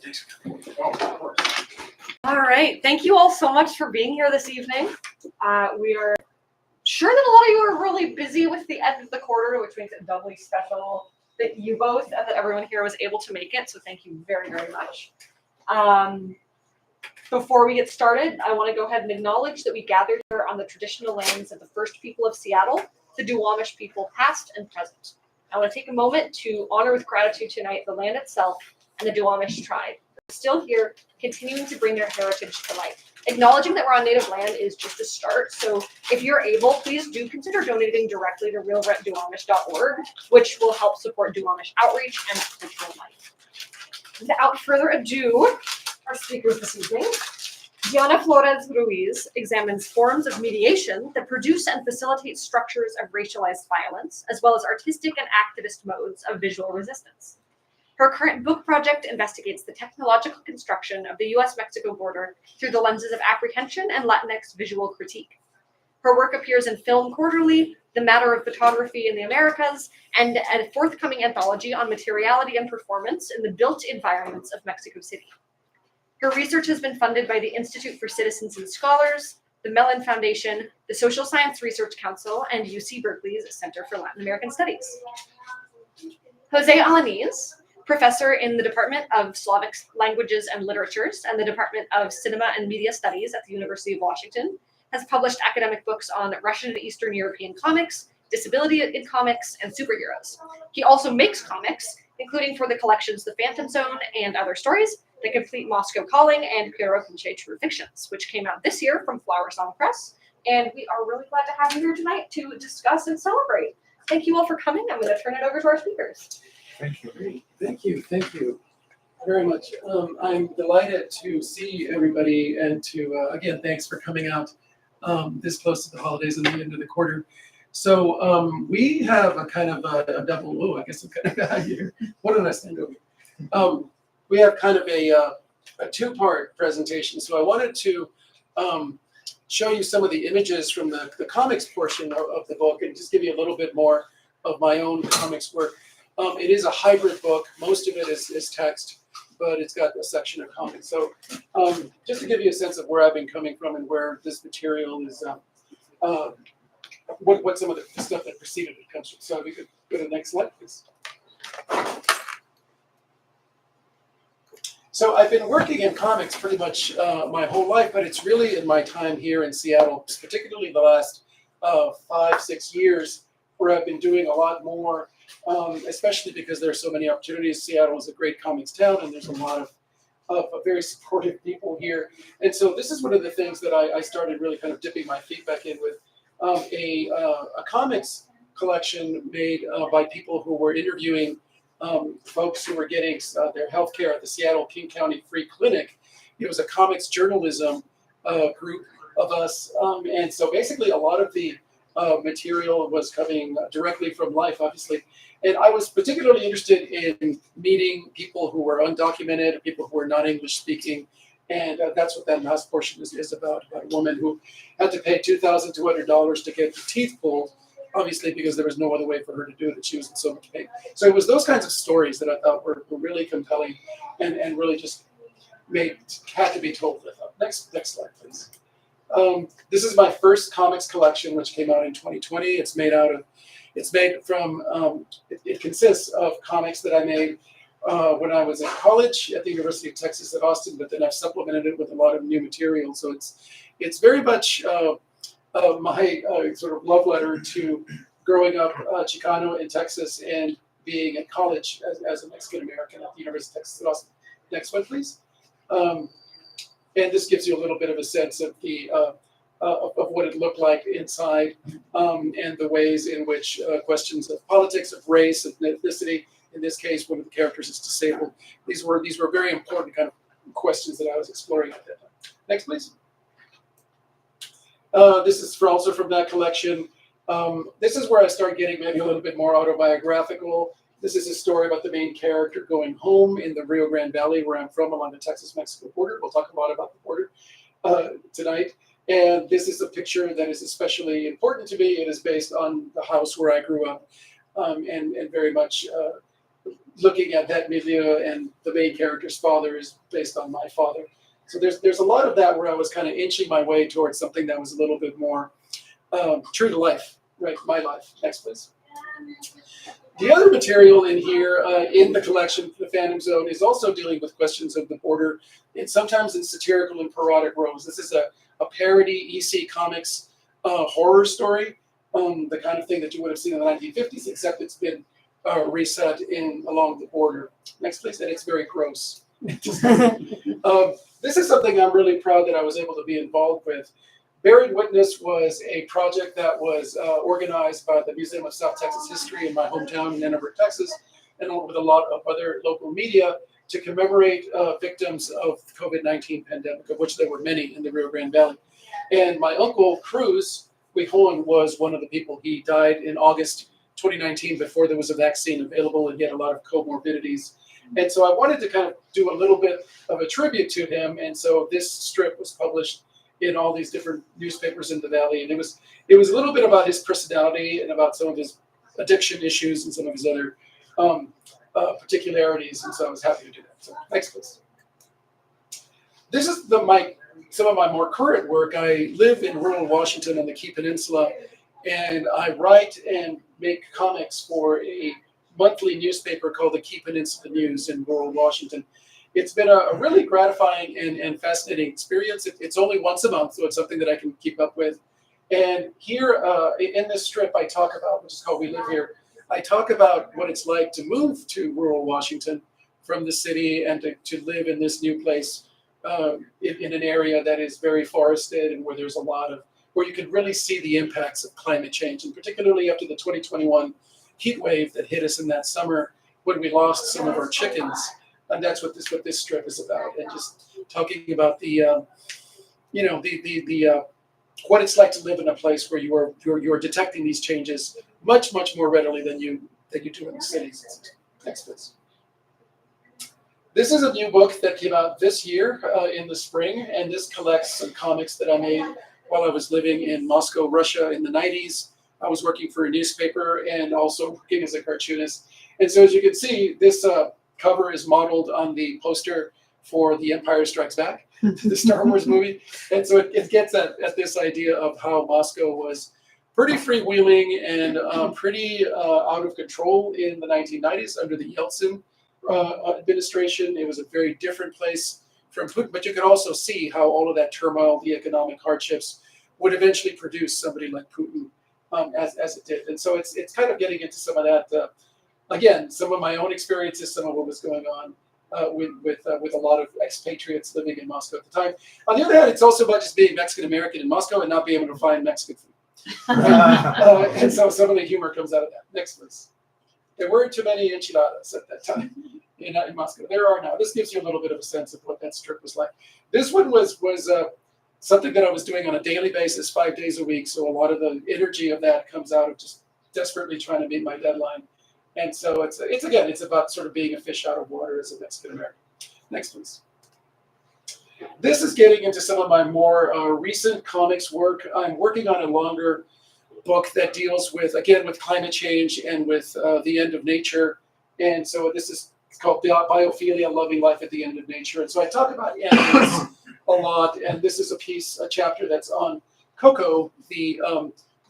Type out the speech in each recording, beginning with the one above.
thanks for coming. Oh, of course. All right, thank you all so much for being here this evening. We are sure that a lot of you are really busy with the end of the quarter, which makes it doubly special that you both and that everyone here was able to make it. So thank you very, very much. Before we get started, I want to go ahead and acknowledge that we gathered here on the traditional lands of the first people of Seattle, the Duwamish people, past and present. I want to take a moment to honor with gratitude tonight the land itself and the Duwamish tribe, still here, continuing to bring their heritage to life. Acknowledging that we're on native land is just a start, so if you're able, please do consider donating directly to realrentduwamish.org, which will help support Duwamish outreach and cultural life. Without further ado, our speakers this evening, Flores Ruiz examines forms of mediation that produce and facilitate structures of racialized violence, as well as artistic and activist modes of visual resistance. Her current book project investigates the technological construction of the US-Mexico border through the lenses of apprehension and Latinx visual critique. Her work appears in Film Quarterly, The Matter of Photography in the Americas, and a forthcoming anthology on materiality and performance in the built environments of Mexico City. Her research has been funded by the Institute for Citizens and Scholars, the Mellon Foundation, the Social Science Research Council, and UC Berkeley's Center for Latin American Studies. Jose Alaniz, professor in the Department of Slavic Languages and Literatures and the Department of Cinema and Media Studies at the University of Washington, has published academic books on Russian and Eastern European comics, disability in comics, and superheroes. He also makes comics, including for the collections The Phantom Zone and Other Stories, The Complete Moscow Calling, and Puro Pinche True Fictions, which came out this year from Flower Song Press. And we are really glad to have you here tonight to discuss and celebrate. Thank you all for coming. I'm going to turn it over to our speakers. Thank you. Great. Thank you very much. I'm delighted to see everybody and to, again, thanks for coming out this close to the holidays and the end of the quarter. So we have a kind of a double, I guess I'm kind of guy here. What did I stand over? We have kind of a two-part presentation. So I wanted to show you some of the images from the comics portion of the book and just give you a little bit more of my own comics work. It is a hybrid book. Most of it is text, but it's got a section of comics. So just to give you a sense of where I've been coming from and where this material is, what some of the stuff that preceded it comes from. So if we could go to the next slide, please. So I've been working in comics pretty much my whole life, but it's really in my time here in Seattle, particularly the last 5-6 years, where I've been doing a lot more. Especially because there are so many opportunities. Seattle is a great comics town, and there's a lot of very supportive people here. And so this is one of the things that I started really kind of dipping my feet back in with a comics collection made by people who were interviewing folks who were getting their health care at the Seattle King County Free Clinic. It was a comics journalism group of us. And so basically a lot of the material was coming directly from life, obviously. And I was particularly interested in meeting people who were undocumented, people who were not English speaking. And that's what that last portion is about a woman who had to pay $2,200 to get her teeth pulled, obviously because there was no other way for her to do it. She was in so much pain. So it was those kinds of stories that I thought were really compelling and really just had to be told. I thought. Next slide, please. This is my first comics collection, which came out in 2020. It consists of comics that I made when I was in college at the University of Texas at Austin, but then I've supplemented it with a lot of new material. So it's very much my sort of love letter to growing up Chicano in Texas and being at college as a Mexican American at the University of Texas at Austin. Next one, please. And this gives you a little bit of a sense of the of what it looked like inside, and the ways in which questions of politics, of race, of ethnicity. In this case, one of the characters is disabled. These were very important kind of questions that I was exploring at that time. Next, please. This is also from that collection. This is where I start getting maybe a little bit more autobiographical. This is a story about the main character going home in the Rio Grande Valley, where I'm from, along the Texas-Mexico border. We'll talk a lot about the border tonight. And this is a picture that is especially important to me. It is based on the house where I grew up, and very much looking at that milieu, and the main character's father is based on my father. So there's a lot of that where I was kind of inching my way towards something that was a little bit more true to life, right? My life. Next, please. The other material in here in the collection, the Phantom Zone, is also dealing with questions of the border, and sometimes in satirical and parodic roles. This is a parody EC Comics horror story, the kind of thing that you would have seen in the 1950s, except it's been reset in along the border. Next, please, and it's very gross. This is something I'm really proud that I was able to be involved with. Buried Witness was a project that was organized by the Museum of South Texas History in my hometown in Ann Arbor, Texas, and with a lot of other local media to commemorate victims of the COVID-19 pandemic, of which there were many in the Rio Grande Valley. And my uncle, Ruiz, was one of the people. He died in August 2019 before there was a vaccine available, and he had a lot of comorbidities. And so I wanted to kind of do a little bit of a tribute to him, and so this strip was published in all these different newspapers in the valley, and it was a little bit about his personality and about some of his addiction issues and some of his other particularities, and so I was happy to do that. So next, please. This is some of my more current work. I live in rural Washington on the Key Peninsula, and I write and make comics for a monthly newspaper called the Key Peninsula News in rural Washington. It's been a really gratifying and fascinating experience. It's only once a month, so it's something that I can keep up with. And here in this strip I talk about, which is called We Live Here, I talk about what it's like to move to rural Washington from the city and to live in this new place in an area that is very forested and where there's where you can really see the impacts of climate change, and particularly after the 2021 heat wave that hit us in that summer when we lost some of our chickens. And that's what this strip is about, and just talking about what it's like to live in a place where you're detecting these changes much more readily than you do in the cities. Next, please. This is a new book that came out this year in the spring, and this collects some comics that I made while I was living in Moscow, Russia in the 90s. I was working for a newspaper and also working as a cartoonist. And so as you can see, this cover is modeled on the poster for The Empire Strikes Back, the Star Wars movie. And so it gets at this idea of how Moscow was pretty freewheeling and pretty out of control in the 1990s under the Yeltsin administration. It was a very different place from Putin, but you could also see how all of that turmoil, the economic hardships, would eventually produce somebody like Putin as it did. And so it's kind of getting into some of that. Again, some of my own experiences, some of what was going on with a lot of expatriates living in Moscow at the time. On the other hand, it's also about just being Mexican American in Moscow and not being able to find Mexican food. And so some of the humor comes out of that. Next, please. There weren't too many enchiladas at that time in Moscow. There are now. This gives you a little bit of a sense of what that strip was like. This one was something that I was doing on a daily basis, 5 days a week. So a lot of the energy of that comes out of just desperately trying to meet my deadline. And so it's about sort of being a fish out of water as a Mexican American. Next, please. This is getting into some of my more recent comics work. I'm working on a longer book that deals with climate change and with the end of nature. And so this is called Biophilia, Loving Life at the End of Nature. And so I talk about animals a lot. And this is a chapter that's on Coco, the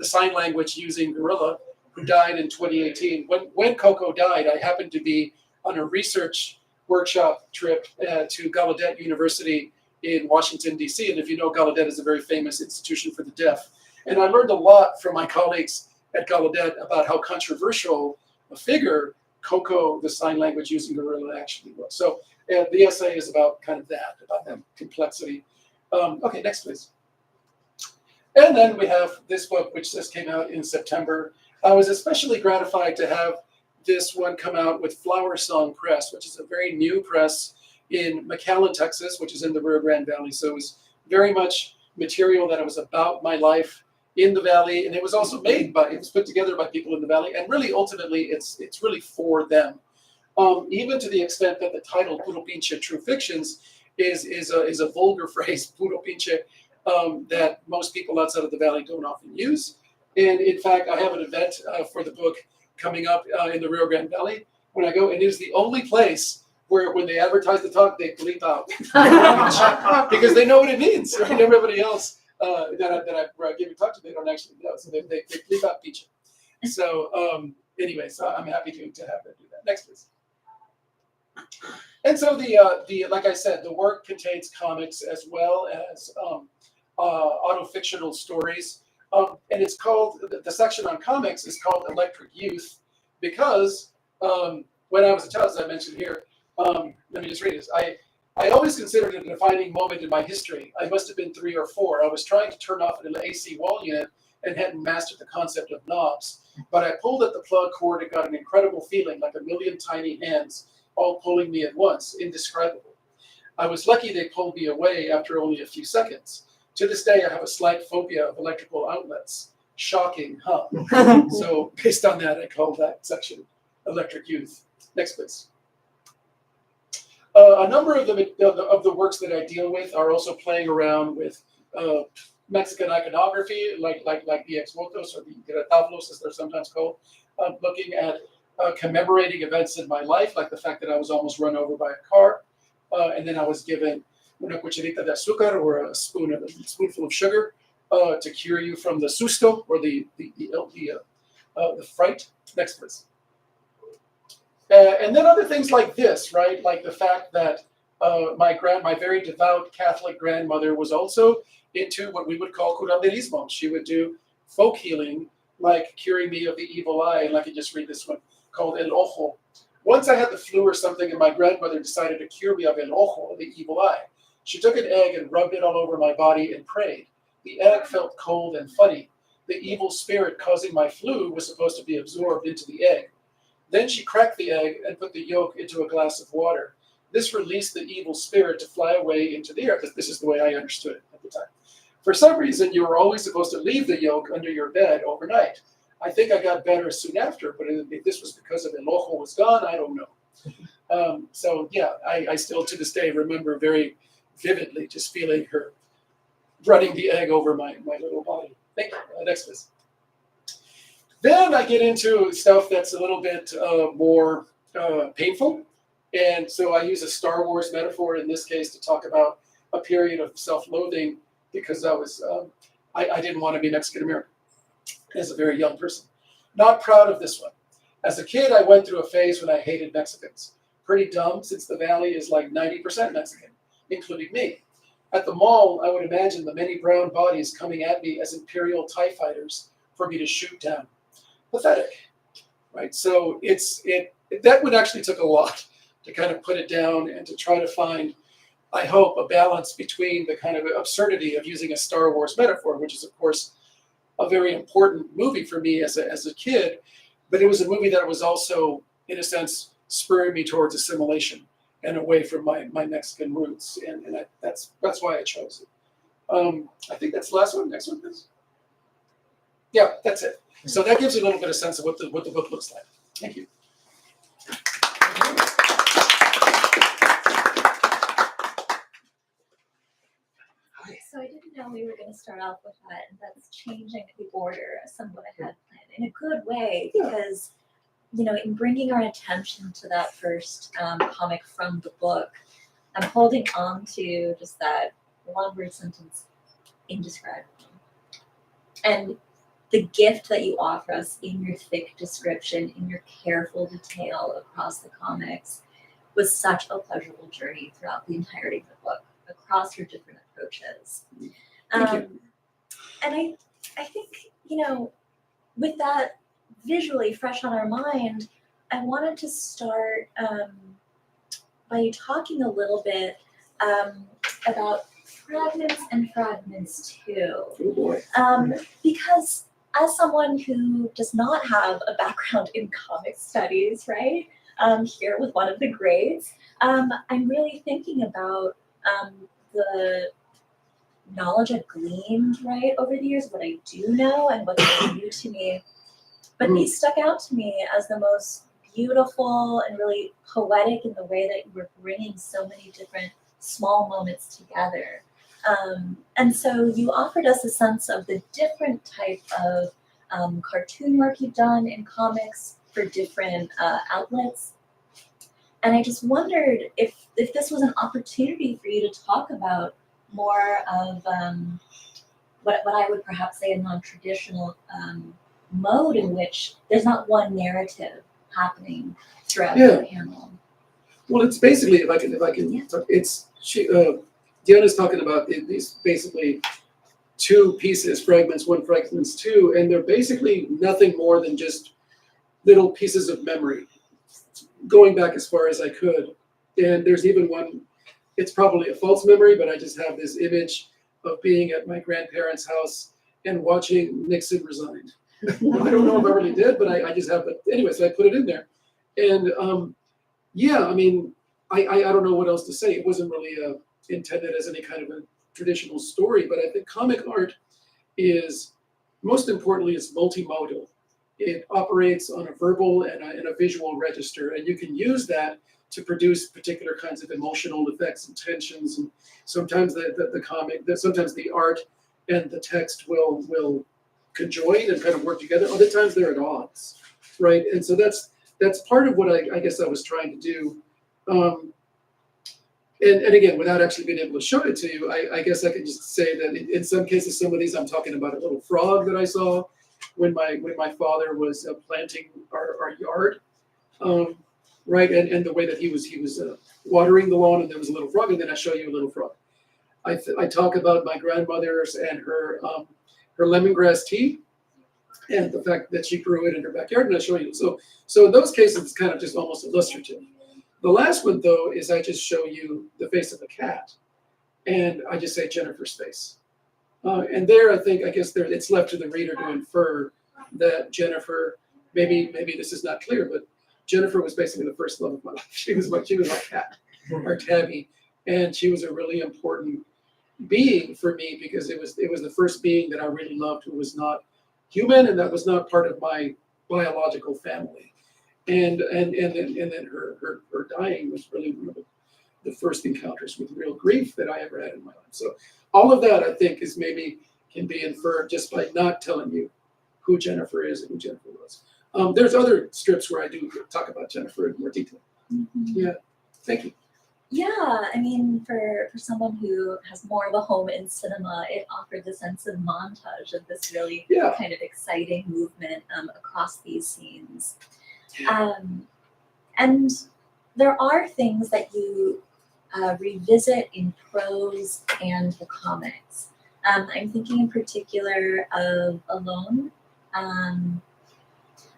sign language using gorilla, who died in 2018. When Coco died, I happened to be on a research workshop trip to Gallaudet University in Washington, D.C. And if you know, Gallaudet is a very famous institution for the deaf. And I learned a lot from my colleagues at Gallaudet about how controversial a figure Coco, the sign language using gorilla, actually was. So the essay is about kind of that, about that complexity. Okay, next, please. And then we have this book, which just came out in September. I was especially gratified to have this one come out with Flower Song Press, which is a very new press in McAllen, Texas, which is in the Rio Grande Valley. So it was very much material that was about my life in the valley, and it was also it was put together by people in the valley, and really ultimately it's really for them. Even to the extent that the title Puro Pinche True Fictions is a vulgar phrase, Puro Pinche, that most people outside of the valley don't often use. And in fact, I have an event for the book coming up in the Rio Grande Valley when I go, and it is the only place where when they advertise the talk, they bleep out because they know what it means. Right? Everybody else where I give a talk to, they don't actually know, so they bleep out Pinche. So anyway, so I'm happy to have them do that. Next, please. And so the like I said, the work contains comics as well as autofictional stories, and it's called the section on comics is called Electric Youth because when I was a child, as I mentioned here, let me just read this. I always considered it a defining moment in my history. I must have been 3 or 4. I was trying to turn off an AC wall unit and hadn't mastered the concept of knobs. But I pulled at the plug cord and got an incredible feeling, like a million tiny hands all pulling me at once, indescribable. I was lucky they pulled me away after only a few seconds. To this day, I have a slight phobia of electrical outlets. Shocking, huh? So based on that, I called that section Electric Youth. Next, please. A number of the works that I deal with are also playing around with Mexican iconography, like the ex-votos or the retablos, as they're sometimes called, looking at commemorating events in my life, like the fact that I was almost run over by a car, and then I was given una cucharita de azúcar, or a spoonful of sugar, to cure you from the susto, or the fright. Next, please. And then other things like this, right? Like the fact that my very devout Catholic grandmother was also into what we would call curanderismo. She would do folk healing, like curing me of the evil eye. And I can just read this one, called El Ojo. Once I had the flu or something, and my grandmother decided to cure me of El Ojo, the evil eye. She took an egg and rubbed it all over my body and prayed. The egg felt cold and funny. The evil spirit causing my flu was supposed to be absorbed into the egg. Then she cracked the egg and put the yolk into a glass of water. This released the evil spirit to fly away into the air. This is the way I understood it at the time. For some reason, you were always supposed to leave the yolk under your bed overnight. I think I got better soon after, but if this was because of El Ojo was gone, I don't know. So yeah, I still to this day remember very vividly just feeling her running the egg over my little body. Thank you. Next, please. Then I get into stuff that's a little bit more painful. And so I use a Star Wars metaphor in this case to talk about a period of self-loathing because I didn't want to be Mexican American as a very young person. Not proud of this one. As a kid, I went through a phase when I hated Mexicans. Pretty dumb since the Valley is like 90% Mexican, including me. At the mall, I would imagine the many brown bodies coming at me as Imperial TIE fighters for me to shoot down. Pathetic, right? So that one actually took a lot to kind of put it down and to try to find, I hope, a balance between the kind of absurdity of using a Star Wars metaphor, which is of course a very important movie for me as a kid, but it was a movie that was also, in a sense, spurring me towards assimilation and away from my Mexican roots, and that's why I chose it. I think that's the last one. Next one, please. Yeah, that's it. So that gives you a little bit of sense of what the book looks like. Thank you. So I didn't know we were going to start off with that, and that's changing the order somewhat I had planned in a good way because, you know, in bringing our attention to that first comic from the book, I'm holding on to just that one-word sentence, indescribable. And the gift that you offer us in your thick description, in your careful detail across the comics, was such a pleasurable journey throughout the entirety of the book, across your different approaches. Thank you. And I think, you know, with that visually fresh on our mind, I wanted to start by talking a little bit about fragments and fragments too. Oh boy. Because as someone who does not have a background in comic studies, right, here with one of the greats, I'm really thinking about the knowledge I've gleaned, right, over the years, what I do know and what's new to me. But these stuck out to me as the most beautiful and really poetic in the way that you were bringing so many different small moments together. And so you offered us a sense of the different type of cartoon work you've done in comics for different outlets, And I just wondered if this was an opportunity for you to talk about more of what I would perhaps say a non-traditional mode in which there's not one narrative happening throughout the panel. Well, it's basically, if I can, Yeah. it's Deanna's talking about these basically two pieces, fragments one, fragments two, and they're basically nothing more than just little pieces of memory, going back as far as I could. And there's even one, it's probably a false memory, but I just have this image of being at my grandparents' house and watching Nixon resign. I don't know if I really did, but I just have it. Anyway, so I put it in there. And yeah, I mean, I don't know what else to say. It wasn't really intended as any kind of a traditional story, but I think comic art is, most importantly, it's multimodal. It operates on a verbal and a visual register, and you can use that to produce particular kinds of emotional effects and tensions. And sometimes the comic, sometimes the art and the text will conjoin and kind of work together. Other times they're at odds, right? And so that's part of what I guess I was trying to do. And again, without actually being able to show it to you, I guess I could just say that in some cases, some of these, I'm talking about a little frog that I saw when my father was planting our yard, right? And the way that he was watering the lawn, and there was a little frog, and then I show you a little frog. I talk about my grandmother's and her lemongrass tea, and the fact that she grew it in her backyard, and I show you. So in those cases, it's kind of just almost illustrative. The last one, though, is I just show you the face of a cat, and I just say Jennifer's face. And there, I guess it's left to the reader to infer that Jennifer, maybe this is not clear, but Jennifer was basically the first love of my life. She was my cat, our Tabby, and she was a really important being for me because it was the first being that I really loved who was not human and that was not part of my biological family. And then her dying was really one of the first encounters with real grief that I ever had in my life. So all of that, I think, is maybe can be inferred just by not telling you who Jennifer is and who Jennifer was. There's other strips where I do talk about Jennifer in more detail. Mm-hmm. Yeah, thank you. Yeah, I mean, for someone who has more of a home in cinema, it offered the sense of montage of this really kind of exciting movement across these scenes. And there are things that you revisit in prose and the comics. I'm thinking in particular of Alone.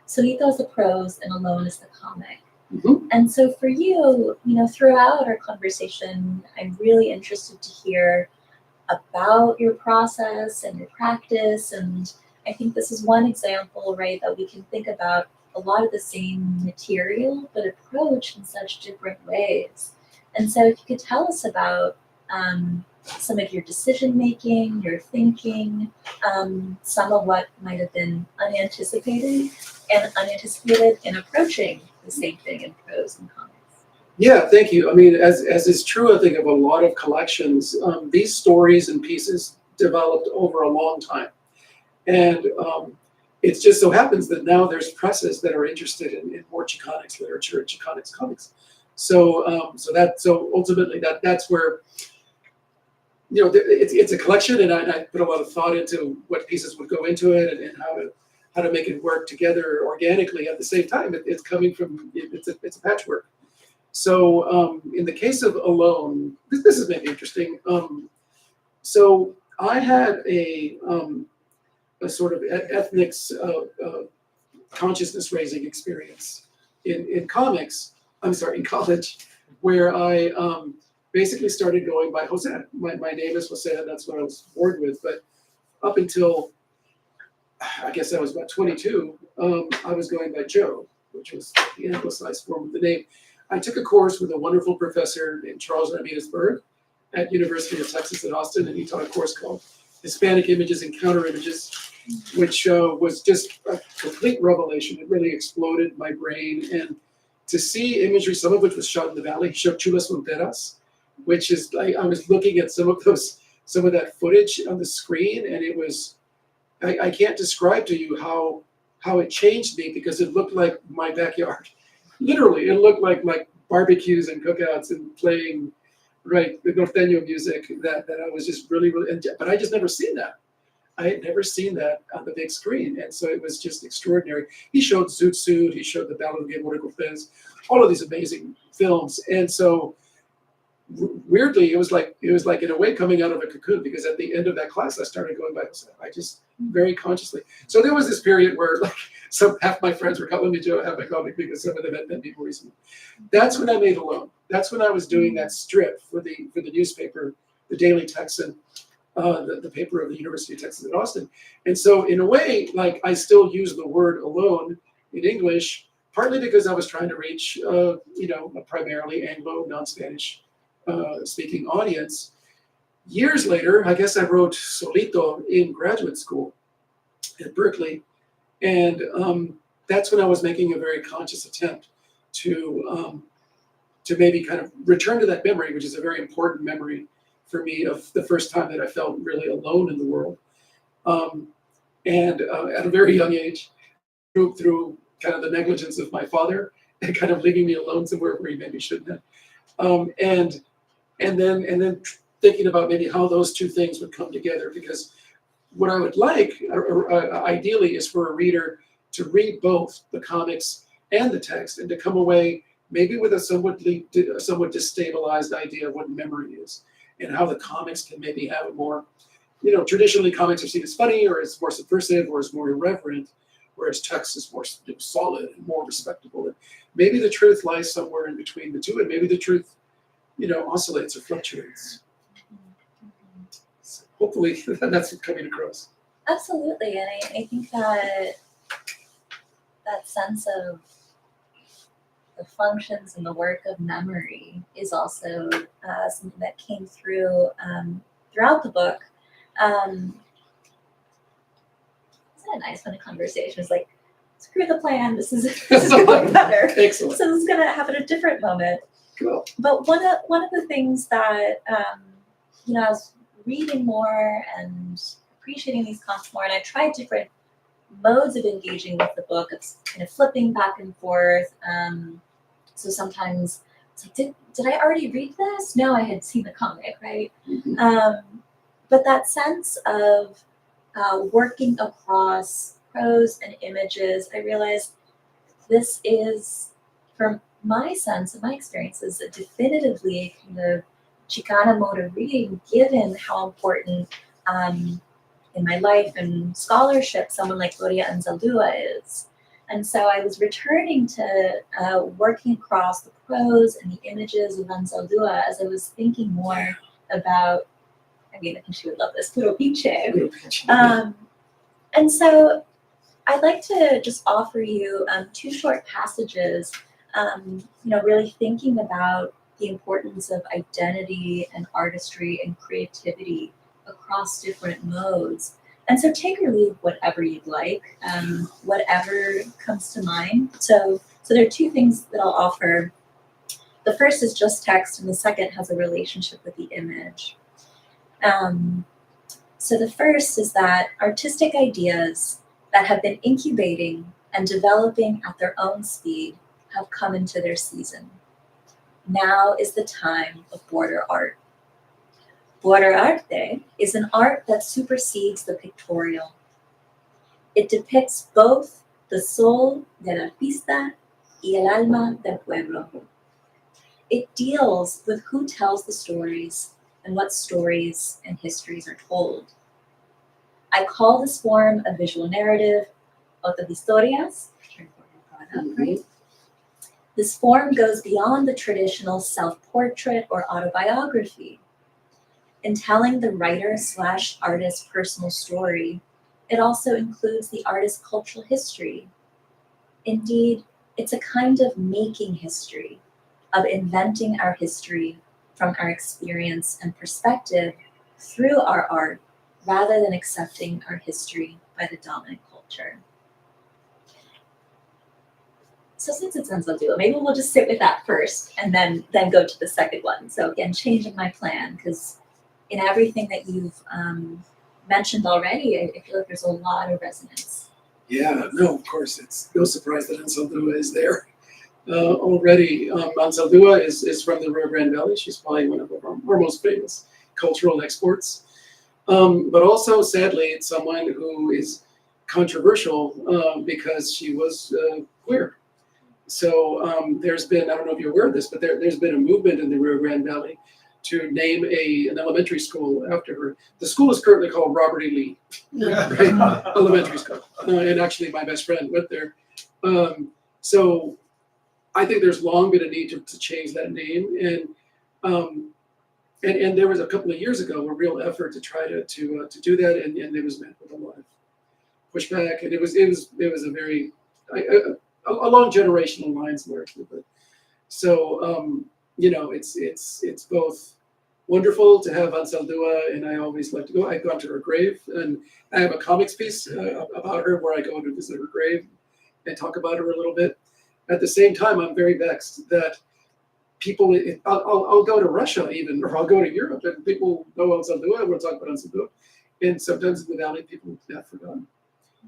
Solito is the prose and Alone is the comic. Mm-hmm. And so for you, throughout our conversation, I'm really interested to hear about your process and your practice. And I think this is one example, right, that we can think about a lot of the same material, but approached in such different ways. And so if you could tell us about some of your decision-making, your thinking, some of what might have been unanticipated in approaching the same thing in prose and comics. Yeah, thank you. I mean, as is true, I think, of a lot of collections, these stories and pieces developed over a long time. And it just so happens that now there's presses that are interested in more Chicanics literature and Chicanics comics. So ultimately that's where, it's a collection, and I put a lot of thought into what pieces would go into it and how to make it work together organically at the same time. It's coming from, it's a patchwork. So in the case of Alone, this is maybe interesting. So I had a sort of ethnic consciousness raising experience in college, where I basically started going by Jose. My name is Jose, and that's what I was born with. But up until, I guess I was about 22, I was going by Joe, which was the anglicized form of the name. I took a course with a wonderful professor named Charles Ramirez Berg at University of Texas at Austin, and he taught a course called Hispanic Images and Counter Images, which was just a complete revelation. It really exploded my brain. And to see imagery, some of which was shot in the valley, he showed Chulas Fronteras, which is, I was looking at some of that footage on the screen, and it was, I can't describe to you how it changed me, because it looked like my backyard. Literally, it looked like barbecues and cookouts and playing, right, the norteño music that I was just really, but I just never seen that. I had never seen that on the big screen, and so it was just extraordinary. He showed Zoot Suit, he showed The Ballad of Gay Fez, all of these amazing films, and so weirdly, it was like in a way coming out of a cocoon, because at the end of that class, I started going by myself. I just very consciously. So there was this period where like half my friends were calling me Joe, half my comic, because some of them had met me more recently. That's when I made Alone. That's when I was doing that strip for the newspaper, the Daily Texan. The paper of the University of Texas at Austin. And so in a way, like I still use the word alone in English, partly because I was trying to reach, a primarily Anglo, non-Spanish speaking audience. Years later, I guess I wrote Solito in graduate school at Berkeley. And that's when I was making a very conscious attempt to maybe kind of return to that memory, which is a very important memory for me, of the first time that I felt really alone in the world. And at a very young age, through kind of the negligence of my father and kind of leaving me alone somewhere where he maybe shouldn't have. And then thinking about maybe how those two things would come together, because what I would like, ideally, is for a reader to read both the comics and the text, and to come away maybe with a somewhat destabilized idea of what memory is, and how the comics can maybe have a more, traditionally comics are seen as funny, or as more subversive, or as more irreverent, whereas text is more solid and more respectable. And maybe the truth lies somewhere in between the two, and maybe the truth, oscillates or fluctuates. So hopefully that's coming across. Absolutely, and I think that sense of the functions and the work of memory is also something that came through throughout the book. Isn't it nice when a conversation is like, screw the plan, this is going better. Excellent. So this is going to happen at a different moment. Cool. But one of the things that I was reading more and appreciating these concepts more, and I tried different modes of engaging with the book, of kind of flipping back and forth. So sometimes it's like, did I already read this? No, I had seen the comic, right? Mm-hmm. But that sense of working across prose and images, I realized this is, from my sense and my experiences, definitively kind of Chicana mode of reading, given how important in my life and scholarship someone like Gloria Anzaldúa is. And so I was returning to working across the prose and the images of Anzaldúa as I was thinking more about, I think she would love this, Puro Pinche. And so I'd like to just offer you two short passages, really thinking about the importance of identity and artistry and creativity across different modes. And so take or leave whatever you'd like, whatever comes to mind. So there are two things that I'll offer. The first is just text, and the second has a relationship with the image. So the first is that artistic ideas that have been incubating and developing at their own speed have come into their season. Now is the time of border art. Border arte is an art that supersedes the pictorial. It depicts both the soul del artista y el alma del pueblo. It deals with who tells the stories and what stories and histories are told. I call this form a visual narrative, autohistorias, right? This form goes beyond the traditional self-portrait or autobiography. In telling the writer/artist's personal story, it also includes the artist's cultural history. Indeed, it's a kind of making history, of inventing our history from our experience and perspective through our art, rather than accepting our history by the dominant culture. So since it's Anzaldúa, maybe we'll just sit with that first and then go to the second one. So again, changing my plan, because in everything that you've mentioned already, I feel like there's a lot of resonance. Yeah, no, of course, it's no surprise that Anzaldúa is there. already. Ansaldúa is from the Rio Grande Valley. She's probably one of our most famous cultural exports. But also, sadly, it's someone who is controversial because she was queer. So there's been, I don't know if you're aware of this, but there's been a movement in the Rio Grande Valley to name an elementary school after her. The school is currently called Robert E. Lee right? Elementary School. And actually my best friend went there. So I think there's long been a need to change that name. And there was a couple of years ago a real effort to try to do that, and it was met with a lot of pushback, and it was a very along generational lines largely. But so it's both wonderful to have Ansaldúa, and I always like to go. I've gone to her grave, and I have a comics piece about her where I go to visit her grave and talk about her a little bit. At the same time, I'm very vexed that people, I'll go to Russia even, or I'll go to Europe, and people know Ansaldúa, and we'll talk about Ansaldúa. And sometimes in the Valley, people have forgotten.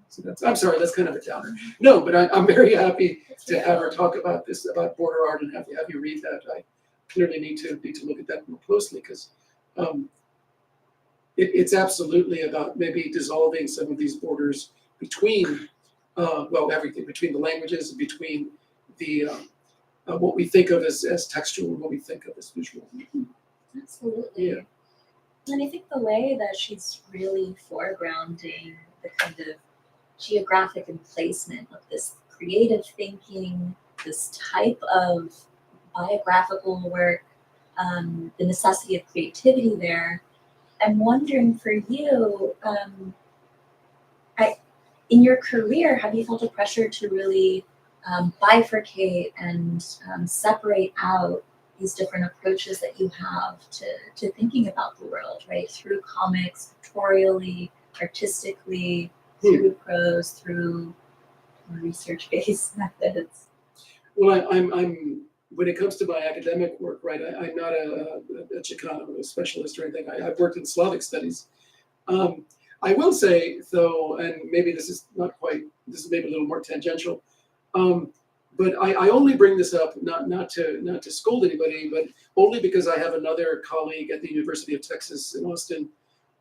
So I'm sorry, that's kind of a downer. No, but I'm very happy to have her talk about this, about border art, and have you read that. I clearly need to look at that more closely, because it's absolutely about maybe dissolving some of these borders between, everything, between the languages, between the what we think of as textual and what we think of as visual. Absolutely. Yeah. And I think the way that she's really foregrounding the kind of geographic emplacement of this creative thinking, this type of biographical work, the necessity of creativity there. I'm wondering for you, in your career, have you felt a pressure to really bifurcate and separate out these different approaches that you have to thinking about the world, right? Through comics, pictorially, artistically, through prose, through research-based methods. Well, I'm when it comes to my academic work, right? I'm not a Chicano, a specialist or anything. I've worked in Slavic studies. I will say, though, and maybe this is maybe a little more tangential, but I only bring this up not to scold anybody, but only because I have another colleague at the University of Texas in Austin,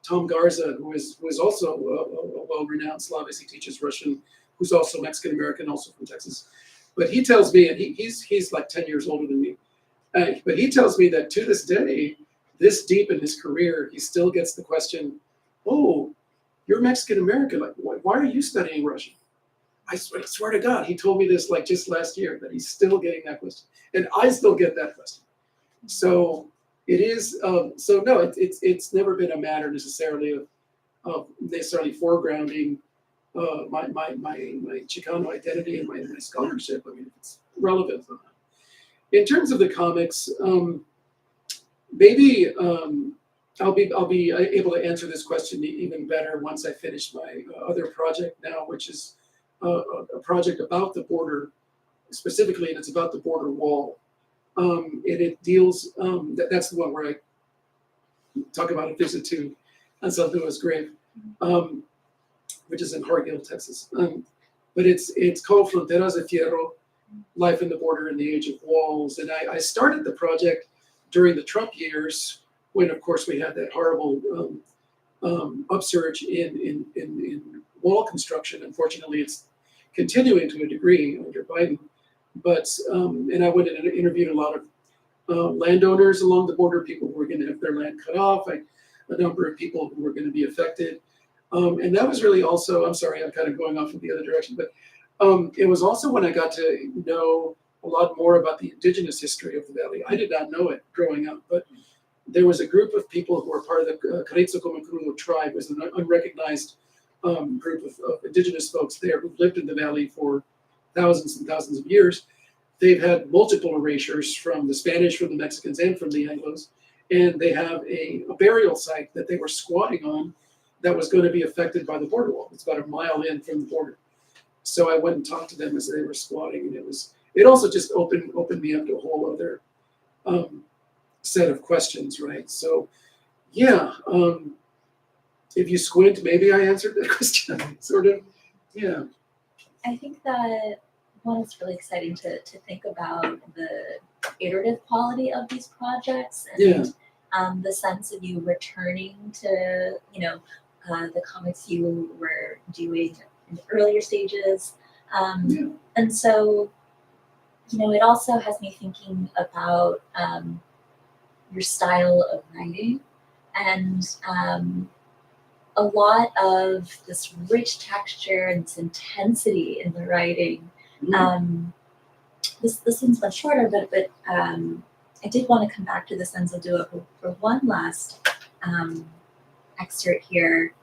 Tom Garza, who is also a well-renowned Slavist. He teaches Russian, who's also Mexican American, also from Texas. But he tells me, and he's like 10 years older than me, but he tells me that to this day, this deep in his career, he still gets the question, "Oh, you're Mexican American. Like, why are you studying Russian?" I swear to God, he told me this like just last year, that he's still getting that question, and I still get that question. So it is. So no, it's never been a matter necessarily of necessarily foregrounding my Chicano identity and my scholarship. I mean, it's relevant. In terms of the comics, maybe I'll be able to answer this question even better once I finish my other project now, which is a project about the border specifically, and it's about the border wall. And it deals. That's the one where I talk about a visit to Ansaldúa's grave. Which is in Hargill, Texas. But it's called Fronteras de Fierro, Life in the Border in the Age of Walls. And I started the project during the Trump years, when of course we had that horrible upsurge in wall construction. Unfortunately, it's continuing to a degree under Biden. But and I went and interviewed a lot of landowners along the border, people who were going to have their land cut off, a number of people who were going to be affected. And that was really also, I'm sorry, I'm kind of going off in the other direction, but it was also when I got to know a lot more about the indigenous history of the Valley. I did not know it growing up, but there was a group of people who were part of the Carrizo Comecrudo tribe. It was an unrecognized group of indigenous folks there who've lived in the Valley for thousands and thousands of years. They've had multiple erasures from the Spanish, from the Mexicans, and from the Anglos. And they have a burial site that they were squatting on that was going to be affected by the border wall. It's about a mile in from the border. So I went and talked to them as they were squatting, and it also just opened me up to a whole other set of questions, right? So yeah, if you squint, maybe I answered that question, sort of. Yeah. I think that one, it's really exciting to think about the iterative quality of these projects and the sense of you returning to, the comics you were doing in the earlier stages. And so, it also has me thinking about your style of writing and a lot of this rich texture and this intensity in the writing. This one's much shorter, but I did want to come back to the Senza Duo for one last excerpt here,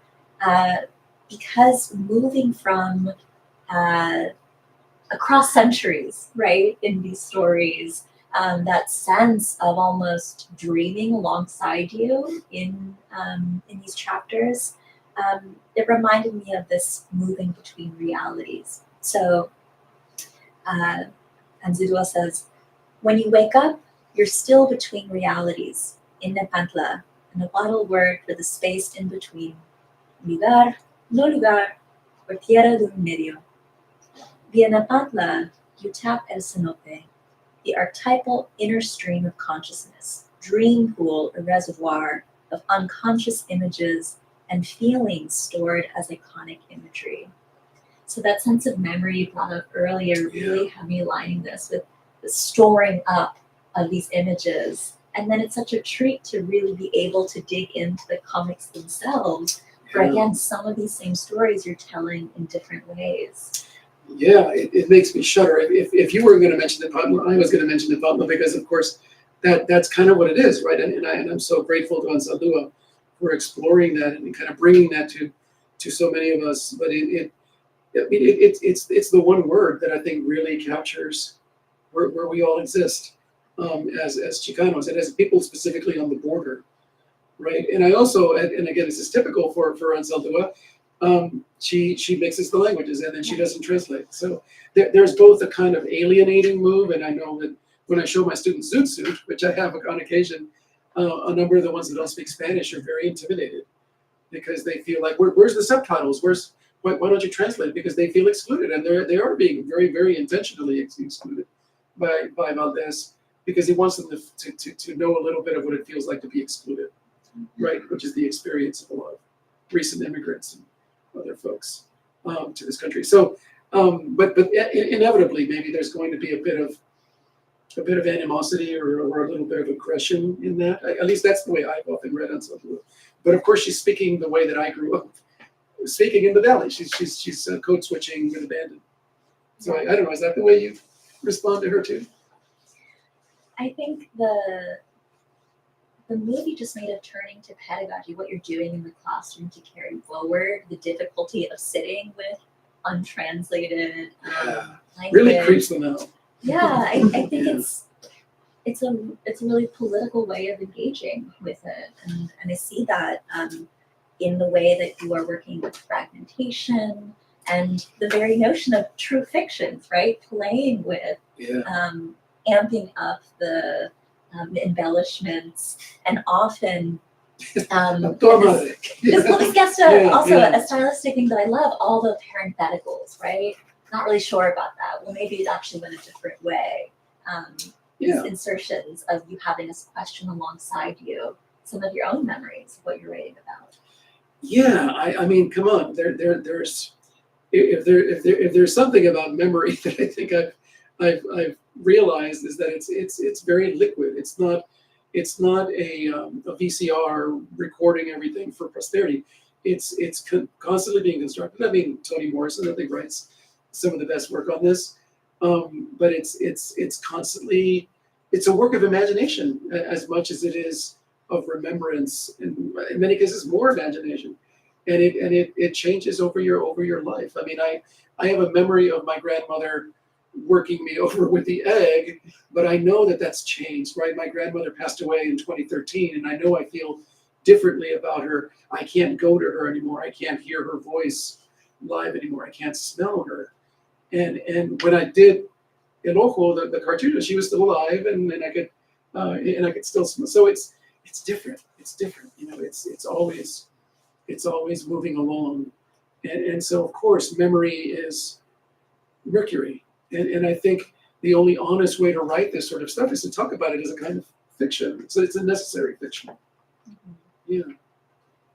because moving from across centuries, right, in these stories, that sense of almost dreaming alongside you in these chapters, it reminded me of this moving between realities. So, Anzidua says, when you wake up, you're still between realities, in Nepantla, an Nahuatl word for the space in between. Lugar, no lugar, or tierra de un medio. Via Nepantla, you tap El Cenote, the archetypal inner stream of consciousness, dream pool, a reservoir of unconscious images and feelings stored as iconic imagery. So that sense of memory you brought up earlier really had me aligning this with the storing up of these images. And then it's such a treat to really be able to dig into the comics themselves for, again, some of these same stories you're telling in different ways. Yeah, it makes me shudder. If you were going to mention Nepantla, I was going to mention Nepantla because, of course, that's kind of what it is, right? And I'm so grateful to Ansaldua for exploring that and kind of bringing that to so many of us. But it's the one word that I think really captures where we all exist as Chicanos and as people specifically on the border, right? And I also, and again, this is typical for Ansaldua, she mixes the languages and then she doesn't translate. So there's both a kind of alienating move, and I know that when I show my students Zoot Suit, which I have on occasion, a number of the ones that don't speak Spanish are very intimidated because they feel like, where's the subtitles? Why don't you translate? Because they feel excluded, and they are being very, very intentionally excluded by Valdez because he wants them to know a little bit of what it feels like to be excluded, right? Which is the experience of a lot of recent immigrants and other folks to this country. So, but inevitably, maybe there's going to be a bit of animosity or a little bit of aggression in that. At least that's the way I've often read Ansaldua. But of course, she's speaking the way that I grew up speaking in the Valley. She's code switching with abandon. So I don't know. Is that the way you respond to her too? I think the movie just made a turning to pedagogy, what you're doing in the classroom to carry forward the difficulty of sitting with untranslated language. Really creeps them out. Yeah, I think it's a really political way of engaging with it, and I see that in the way that you are working with fragmentation and the very notion of true fictions, right? Playing with, amping up the embellishments, and often this gets to also a stylistic thing that I love, all the parentheticals, right? Not really sure about that. Well, maybe it actually went a different way. These insertions of you having a question alongside you, some of your own memories of what you're writing about. Yeah, I mean, come on. There's if there's something about memory that I think I've realized is that it's very liquid. It's not a VCR recording everything for posterity. It's constantly being constructed. I mean, Toni Morrison, I think, writes some of the best work on this. But it's constantly, it's a work of imagination as much as it is of remembrance, and in many cases more imagination, and it changes over your life. I mean, I have a memory of my grandmother working me over with the egg, but I know that that's changed, right? My grandmother passed away in 2013, and I know I feel differently about her. I can't go to her anymore. I can't hear her voice live anymore. I can't smell her. And when I did El Ojo, the cartoon, she was still alive, and I could still smell. So it's different. It's different. You know, it's always moving along. And so of course memory is mercury. And I think the only honest way to write this sort of stuff is to talk about it as a kind of fiction. So it's a necessary fiction. Yeah.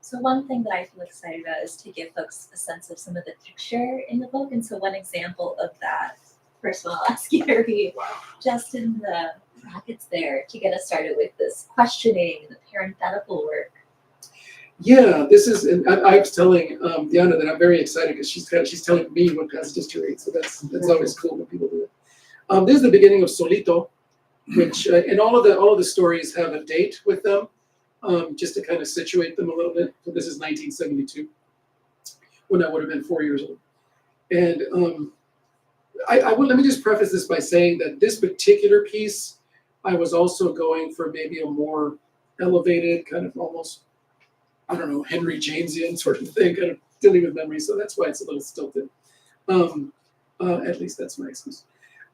So one thing that I feel excited about is to give folks a sense of some of the texture in the book. And so one example of that, first of all, I'll ask you to read just in the brackets there to get us started with this questioning and the parenthetical work. Yeah, this is, and I was telling Diana that I'm very excited because she's telling me what passages to read. So that's always cool when people do it. This is the beginning of Solito, which and all of the stories have a date with them, just to kind of situate them a little bit. So this is 1972, when I would have been 4 years old. And let me just preface this by saying that this particular piece, I was also going for maybe a more elevated kind of almost, I don't know, Henry Jamesian sort of thing, kind of dealing with memory. So that's why it's a little stilted. At least that's my excuse.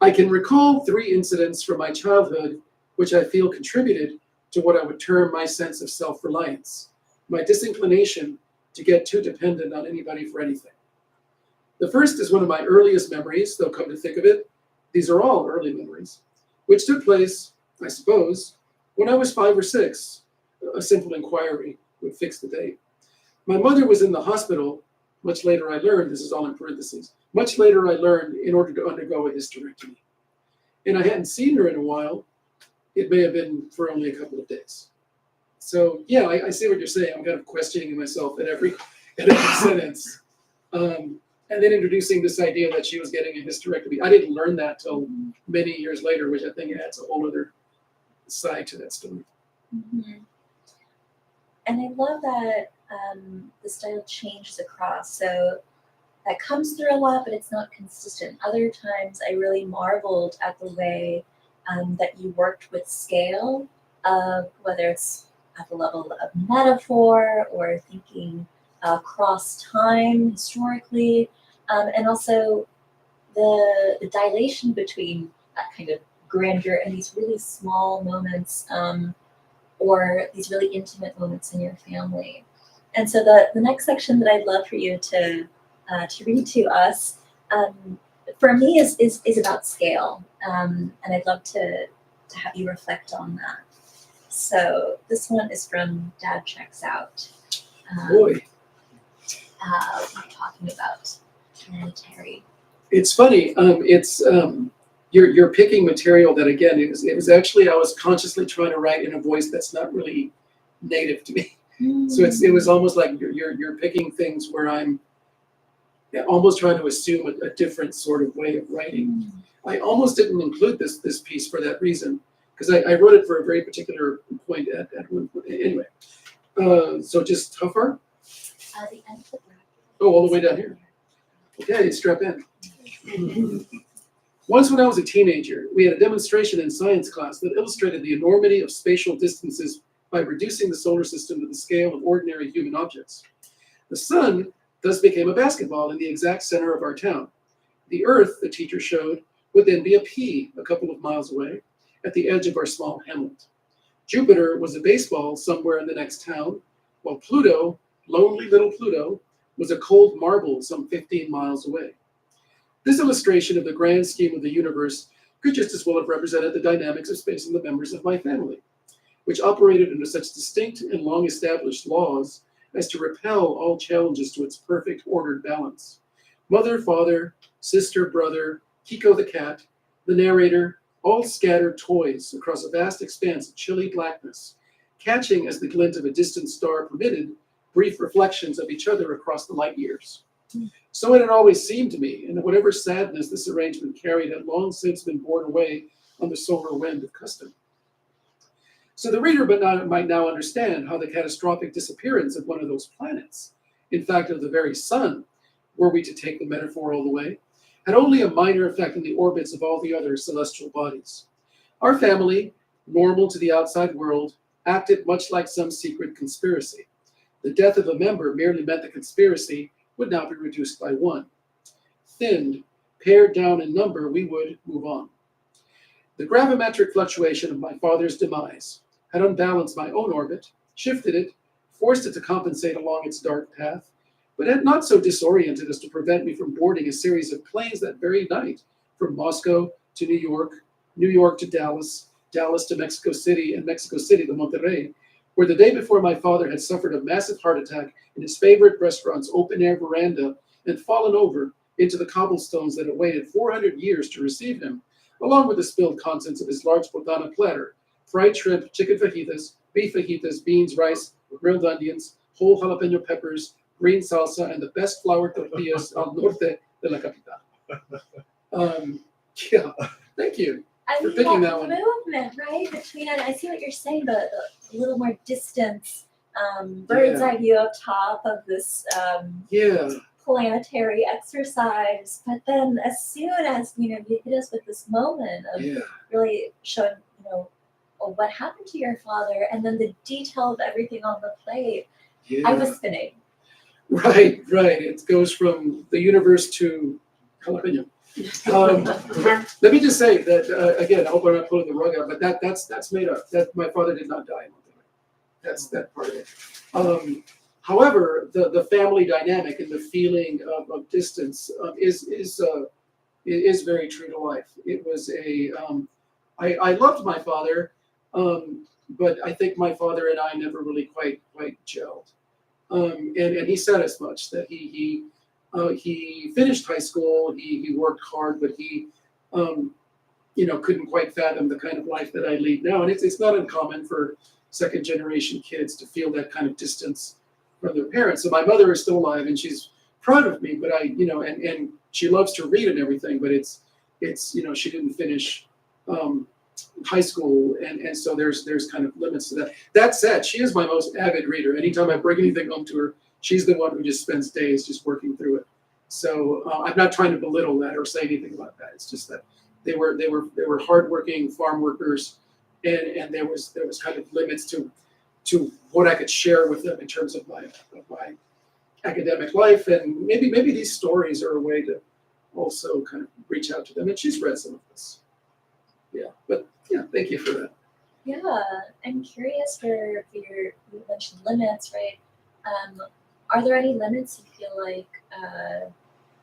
I can recall 3 incidents from my childhood which I feel contributed to what I would term my sense of self-reliance, my disinclination to get too dependent on anybody for anything. The first is one of my earliest memories, though come to think of it, these are all early memories, which took place, I suppose, when I was 5 or 6. A simple inquiry would fix the date. My mother was in the hospital, much later I learned, this is all in parentheses, much later I learned in order to undergo a hysterectomy. And I hadn't seen her in a while. It may have been for only a couple of days. So yeah, I see what you're saying. I'm kind of questioning myself at every sentence. And then introducing this idea that she was getting a hysterectomy. I didn't learn that till many years later, which I think adds a whole other side to that story. Mm-hmm. And I love that the style changes across. So that comes through a lot, but it's not consistent. Other times I really marveled at the way that you worked with scale, whether it's at the level of metaphor or thinking across time historically, and also the dilation between that kind of grandeur and these really small moments, or these really intimate moments in your family. And so the next section that I'd love for you to read to us, for me is about scale, and I'd love to have you reflect on that. So this one is from Dad Checks Out. Boy. We're talking about planetary. It's funny. You're picking material that, again, it was actually, I was consciously trying to write in a voice that's not really native to me. So it was almost like you're picking things where I'm almost trying to assume a different sort of way of writing. I almost didn't include this piece for that reason, because I wrote it for a very particular point at one point. Anyway, so just how far? The end of the bracket. Oh, all the way down here. Okay, strap in. Once when I was a teenager, we had a demonstration in science class that illustrated the enormity of spatial distances by reducing the solar system to the scale of ordinary human objects. The sun thus became a basketball in the exact center of our town. The Earth, the teacher showed, would then be a pea a couple of miles away at the edge of our small hamlet. Jupiter was a baseball somewhere in the next town, while Pluto, lonely little Pluto, was a cold marble some 15 miles away. This illustration of the grand scheme of the universe could just as well have represented the dynamics of space and the members of my family, which operated under such distinct and long-established laws as to repel all challenges to its perfect ordered balance. Mother, father, sister, brother, Kiko the cat, the narrator, all scattered toys across a vast expanse of chilly blackness, catching, as the glint of a distant star permitted, brief reflections of each other across the light years. So it had always seemed to me, and whatever sadness this arrangement carried had long since been borne away on the solar wind of custom. So the reader might now understand how the catastrophic disappearance of one of those planets, in fact of the very sun, were we to take the metaphor all the way, had only a minor effect on the orbits of all the other celestial bodies. Our family, normal to the outside world, acted much like some secret conspiracy. The death of a member merely meant the conspiracy would now be reduced by one. Thinned, pared down in number, we would move on. The gravimetric fluctuation of my father's demise had unbalanced my own orbit, shifted it, forced it to compensate along its dark path, but had not so disoriented as to prevent me from boarding a series of planes that very night from Moscow to New York, New York to Dallas, Dallas to Mexico City, and Mexico City to Monterrey, where the day before my father had suffered a massive heart attack in his favorite restaurant's open-air veranda and fallen over into the cobblestones that had waited 400 years to receive him, along with the spilled contents of his large botana platter, fried shrimp, chicken fajitas, beef fajitas, beans, rice, grilled onions, whole jalapeno peppers, green salsa, and the best flour tortillas al norte de la capital. Yeah, thank you. I For mean, picking that that one. movement, right? Between, and I see what you're saying, the little more distance, bird's eye view up top of this Yeah, planetary exercise. But then as soon as, you hit us with this moment of yeah, really showing, what happened to your father, and then the detail of everything on the plate, yeah. I was spinning. Right. It goes from the universe to jalapeno. Let me just say that again. I hope I'm not pulling the rug out, but that's made up. That my father did not die in Monterrey. That's that part of it. However, the family dynamic and the feeling of distance is very true to life. It was I loved my father, but I think my father and I never really quite gelled. And he said as much that he finished high school. He worked hard, but he couldn't quite fathom the kind of life that I lead now. And it's not uncommon for second generation kids to feel that kind of distance from their parents. So my mother is still alive, and she's proud of me. But and she loves to read and everything. But it's she didn't finish high school, and so there's kind of limits to that. That said, she is my most avid reader. Anytime I bring anything home to her, she's the one who just spends days just working through it. So I'm not trying to belittle that or say anything about that. It's just that they were hardworking farm workers, and there was kind of limits to what I could share with them in terms of my academic life, and maybe these stories are a way to also kind of reach out to them. And she's read some of this. Yeah, but yeah, thank you for that. Yeah, I'm curious for your, you mentioned limits, right? Are there any limits you feel like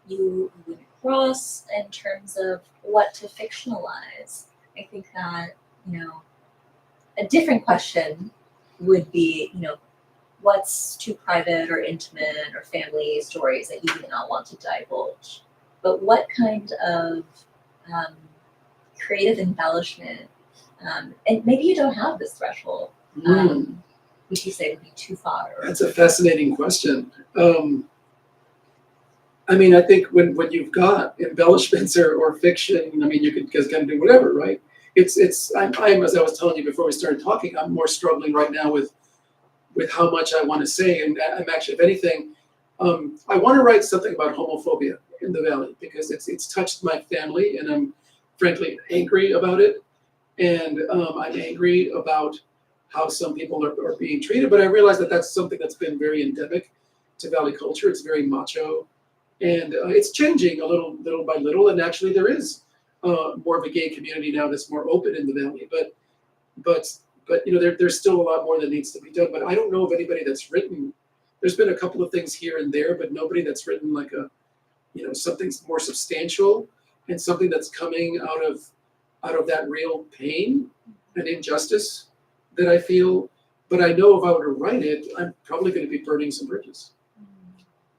you would cross in terms of what to fictionalize? I think that, a different question would be, what's too private or intimate or family stories that you do not want to divulge? But what kind of creative embellishment, and maybe you don't have this threshold, would you say would be too far? That's a fascinating question. I think when you've got embellishments or fiction, you can just kind of do whatever, right? I'm as I was telling you before we started talking, I'm more struggling right now with how much I want to say, and I'm actually, if anything, I want to write something about homophobia in the Valley because it's touched my family, and I'm frankly angry about it, and I'm angry about how some people are being treated. But I realize that that's something that's been very endemic to Valley culture. It's very macho, and it's changing a little by little. And actually, there is more of a gay community now that's more open in the Valley. But there's still a lot more that needs to be done. But I don't know of anybody that's written. There's been a couple of things here and there, but nobody that's written like something more substantial and something that's coming out of that real pain and injustice that I feel. But I know if I were to write it, I'm probably going to be burning some bridges.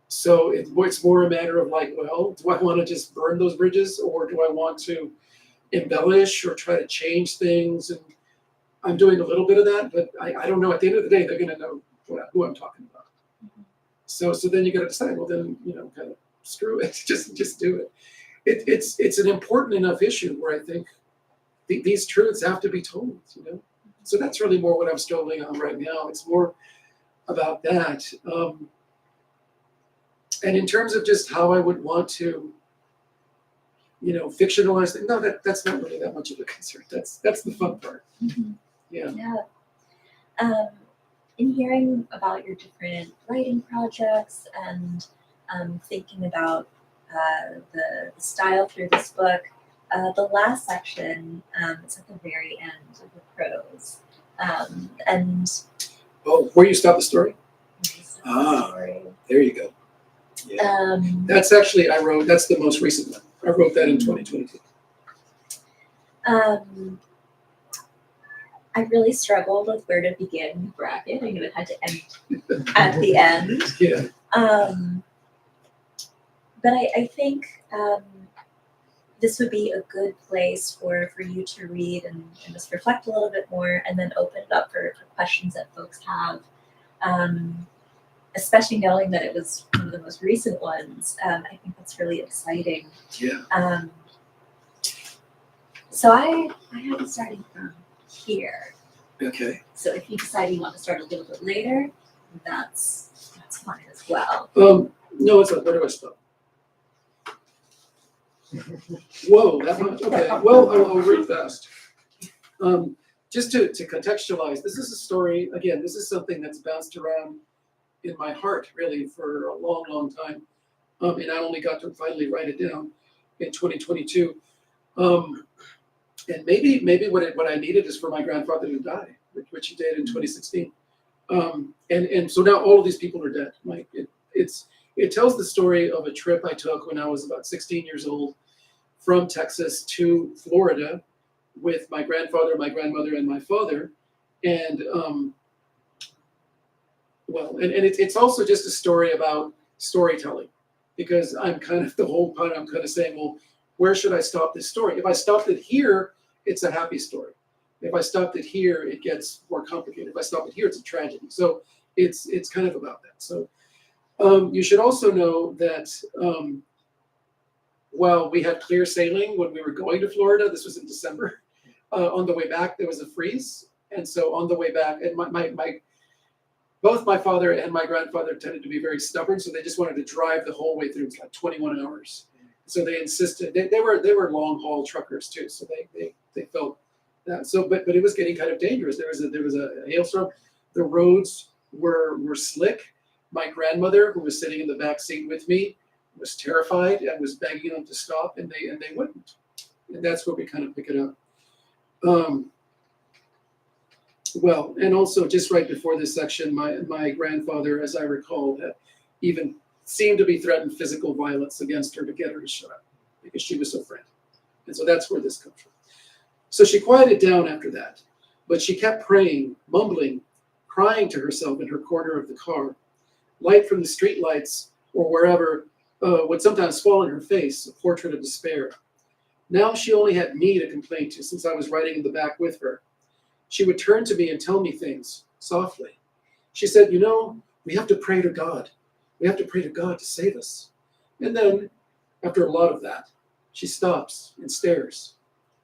So it's more a matter of like, well, do I want to just burn those bridges, or do I want to embellish or try to change things? And I'm doing a little bit of that, but I don't know. At the end of the day, they're going to know who I'm talking about. So then you got to decide. Well, then kind of screw it. Just do it. It's an important enough issue where I think these truths have to be told. So that's really more what I'm struggling on right now. It's more about that. And in terms of just how I would want to, fictionalize things, no, that's not really that much of a concern. That's the fun part. Mm-hmm. Yeah. Yeah. In hearing about your different writing projects and thinking about the style through this book, the last section is at the very end of the prose. Where you stop the story? Ah, there you go. Yeah. That's actually, that's the most recent one. I wrote that in 2022. I really struggled with where to begin the bracket. I knew it had to end at the end. Yeah. But I think this would be a good place for you to read and just reflect a little bit more and then open it up for questions that folks have. Especially knowing that it was one of the most recent ones. I think that's really exciting. Yeah. So I have it starting from here. Okay. So if you decide you want to start a little bit later, that's fine as well. No, it's not. Where do I stop? Whoa, that much. Okay. Well, I'll read fast. Just to contextualize, this is a story. Again, this is something that's bounced around in my heart really for a long, long time. And I only got to finally write it down in 2022. And maybe what I needed is for my grandfather to die, which he did in 2016. And so now all of these people are dead. Like it tells the story of a trip I took when I was about 16 years old from Texas to Florida with my grandfather, my grandmother, and my father. And it's also just a story about storytelling, because I'm kind of the whole time I'm kind of saying, well, where should I stop this story? If I stopped it here, it's a happy story. If I stopped it here, it gets more complicated. If I stop it here, it's a tragedy. So it's kind of about that. So you should also know that while we had clear sailing when we were going to Florida, this was in December, on the way back, there was a freeze. And so on the way back, and both my father and my grandfather tended to be very stubborn, so they just wanted to drive the whole way through. It's like 21 hours. So they insisted. They were long haul truckers too, so they felt that. So but it was getting kind of dangerous. There was a hailstorm. The roads were slick. My grandmother, who was sitting in the back seat with me, was terrified and was begging them to stop, and they wouldn't. And that's where we kind of pick it up. Well, and also just right before this section, my grandfather, as I recall, had even seemed to be threatened physical violence against her to get her to shut up because she was so frantic. And so that's where this comes from. So she quieted down after that, but she kept praying, mumbling, crying to herself in her corner of the car. Light from the street lights or wherever would sometimes fall in her face, a portrait of despair. Now she only had me to complain to, since I was riding in the back with her. She would turn to me and tell me things softly. She said, we have to pray to God. We have to pray to God to save us. And then, after a lot of that, she stops and stares.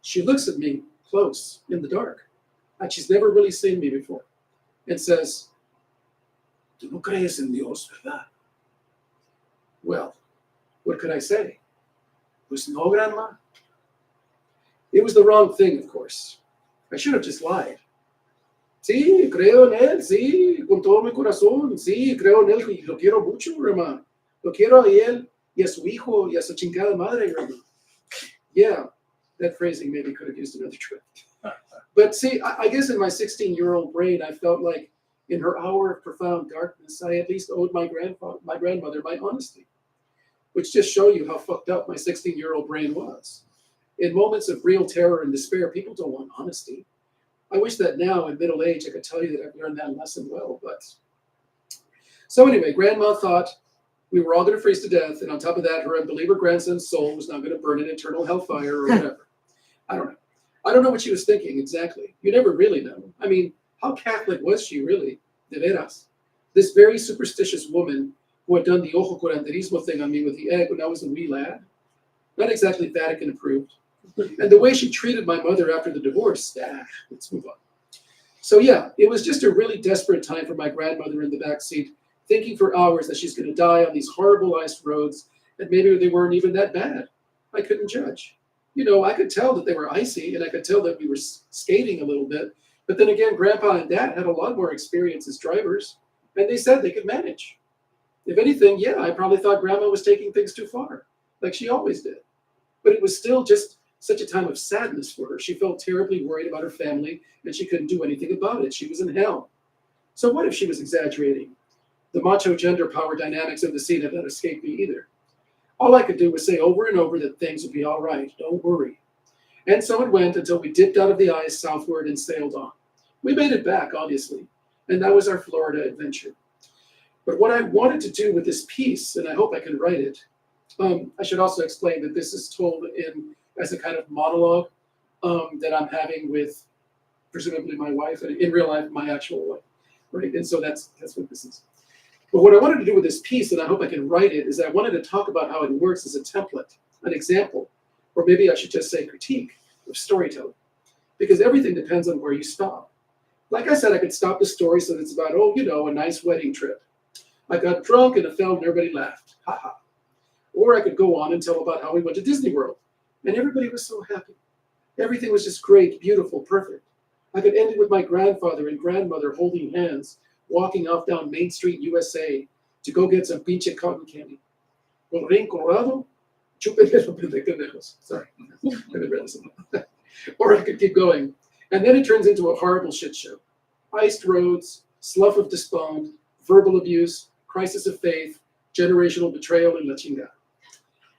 She looks at me close in the dark, like she's never really seen me before, and says, "Tú no crees en Dios, ¿verdad?" Well, what could I say? Pues no, Grandma. It was the wrong thing, of course. I should have just lied. Sí, creo en él, sí, con todo mi corazón, sí, creo en él y lo quiero mucho, Grandma. Lo quiero a él y a su hijo y a su chingada madre, Grandma. Yeah, that phrasing maybe could have used another trick. But see, I guess in my 16-year-old brain, I felt like in her hour of profound darkness, I at least owed my grandmother my honesty, which just show you how fucked up my 16-year-old brain was. In moments of real terror and despair, people don't want honesty. I wish that now in middle age I could tell you that I've learned that lesson well, but... So anyway, Grandma thought we were all going to freeze to death, and on top of that, her unbeliever grandson's soul was now going to burn in eternal hellfire or whatever. I don't know. I don't know what she was thinking exactly. You never really know. I mean, how Catholic was she really? De veras. This very superstitious woman who had done the ojo curanderismo thing on me with the egg when I was a wee lad. Not exactly Vatican approved. And the way she treated my mother after the divorce, let's move on. So yeah, it was just a really desperate time for my grandmother in the back seat, thinking for hours that she's going to die on these horrible iced roads, and maybe they weren't even that bad. I couldn't judge. I could tell that they were icy, and I could tell that we were skating a little bit. But then again, Grandpa and Dad had a lot more experience as drivers, and they said they could manage. If anything, yeah, I probably thought Grandma was taking things too far, like she always did. But it was still just such a time of sadness for her. She felt terribly worried about her family, and she couldn't do anything about it. She was in hell. So what if she was exaggerating? The macho gender power dynamics of the scene had not escaped me either. All I could do was say over and over that things would be all right. Don't worry. And so it went until we dipped out of the ice southward and sailed on. We made it back, obviously, and that was our Florida adventure. But what I wanted to do with this piece, and I hope I can write it, I should also explain that this is told as a kind of monologue that I'm having with presumably my wife, and in real life, my actual wife, right? And so that's what this is. But what I wanted to do with this piece, and I hope I can write it, is I wanted to talk about how it works as a template, an example, or maybe I should just say critique of storytelling, because everything depends on where you stop. Like I said, I could stop the story so that it's about, a nice wedding trip. I got drunk and I fell and everybody laughed, haha. Or I could go on and tell about how we went to Disney World, and everybody was so happy. Everything was just great, beautiful, perfect. I could end it with my grandfather and grandmother holding hands, walking off down Main Street, USA, to go get some pinche cotton candy. Colorín colorado, chúpenle los pendejos. Sorry, I haven't read this enough. Or I could keep going. And then it turns into a horrible shit show. Iced roads, slough of despond, verbal abuse, crisis of faith, generational betrayal, and la chingada.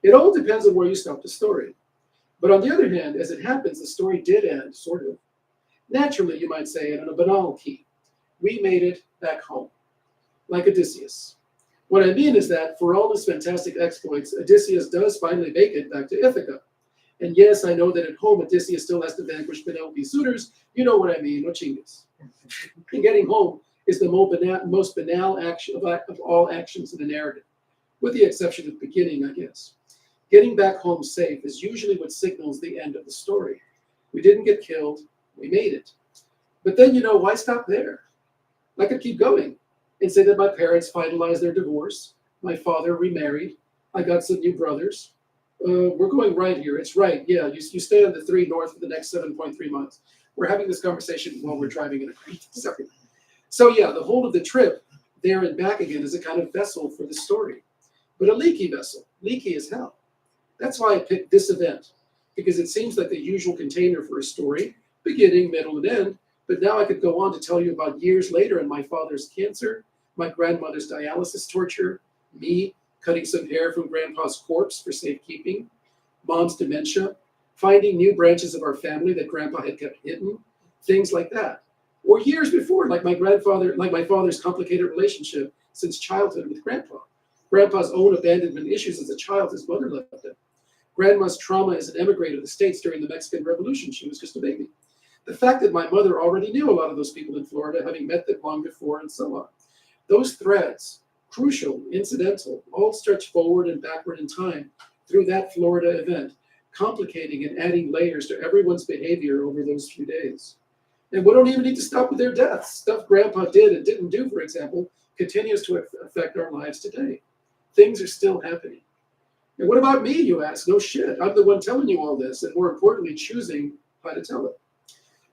It all depends on where you stop the story. But on the other hand, as it happens, the story did end, sort of. Naturally, you might say, in a banal key. We made it back home, like Odysseus. What I mean is that for all his fantastic exploits, Odysseus does finally make it back to Ithaca. And yes, I know that at home, Odysseus still has to vanquish Penelope's suitors. You know what I mean, no chingas. And getting home is the most banal action of all actions in the narrative, with the exception of the beginning, I guess. Getting back home safe is usually what signals the end of the story. We didn't get killed, we made it. But then, why stop there? I could keep going and say that my parents finalized their divorce, my father remarried, I got some new brothers. We're going right here, it's right, yeah, you stay on the 3 north for the next 7.3 months. We're having this conversation while we're driving in a car. Sorry. So yeah, the whole of the trip, there and back again, is a kind of vessel for the story. But a leaky vessel, leaky as hell. That's why I picked this event, because it seems like the usual container for a story, beginning, middle, and end, but now I could go on to tell you about years later and my father's cancer, my grandmother's dialysis torture, me cutting some hair from grandpa's corpse for safekeeping, mom's dementia, finding new branches of our family that grandpa had kept hidden, things like that. Or years before, like my father's complicated relationship since childhood with grandpa, grandpa's own abandonment issues as a child his mother left him, grandma's trauma as an emigrant of the States during the Mexican Revolution. She was just a baby. The fact that my mother already knew a lot of those people in Florida, having met them long before, and so on. Those threads, crucial, incidental, all stretch forward and backward in time through that Florida event, complicating and adding layers to everyone's behavior over those few days. And we don't even need to stop with their deaths. Stuff grandpa did and didn't do, for example, continues to affect our lives today. Things are still happening. And what about me, you ask? No shit. I'm the one telling you all this, and more importantly, choosing how to tell it.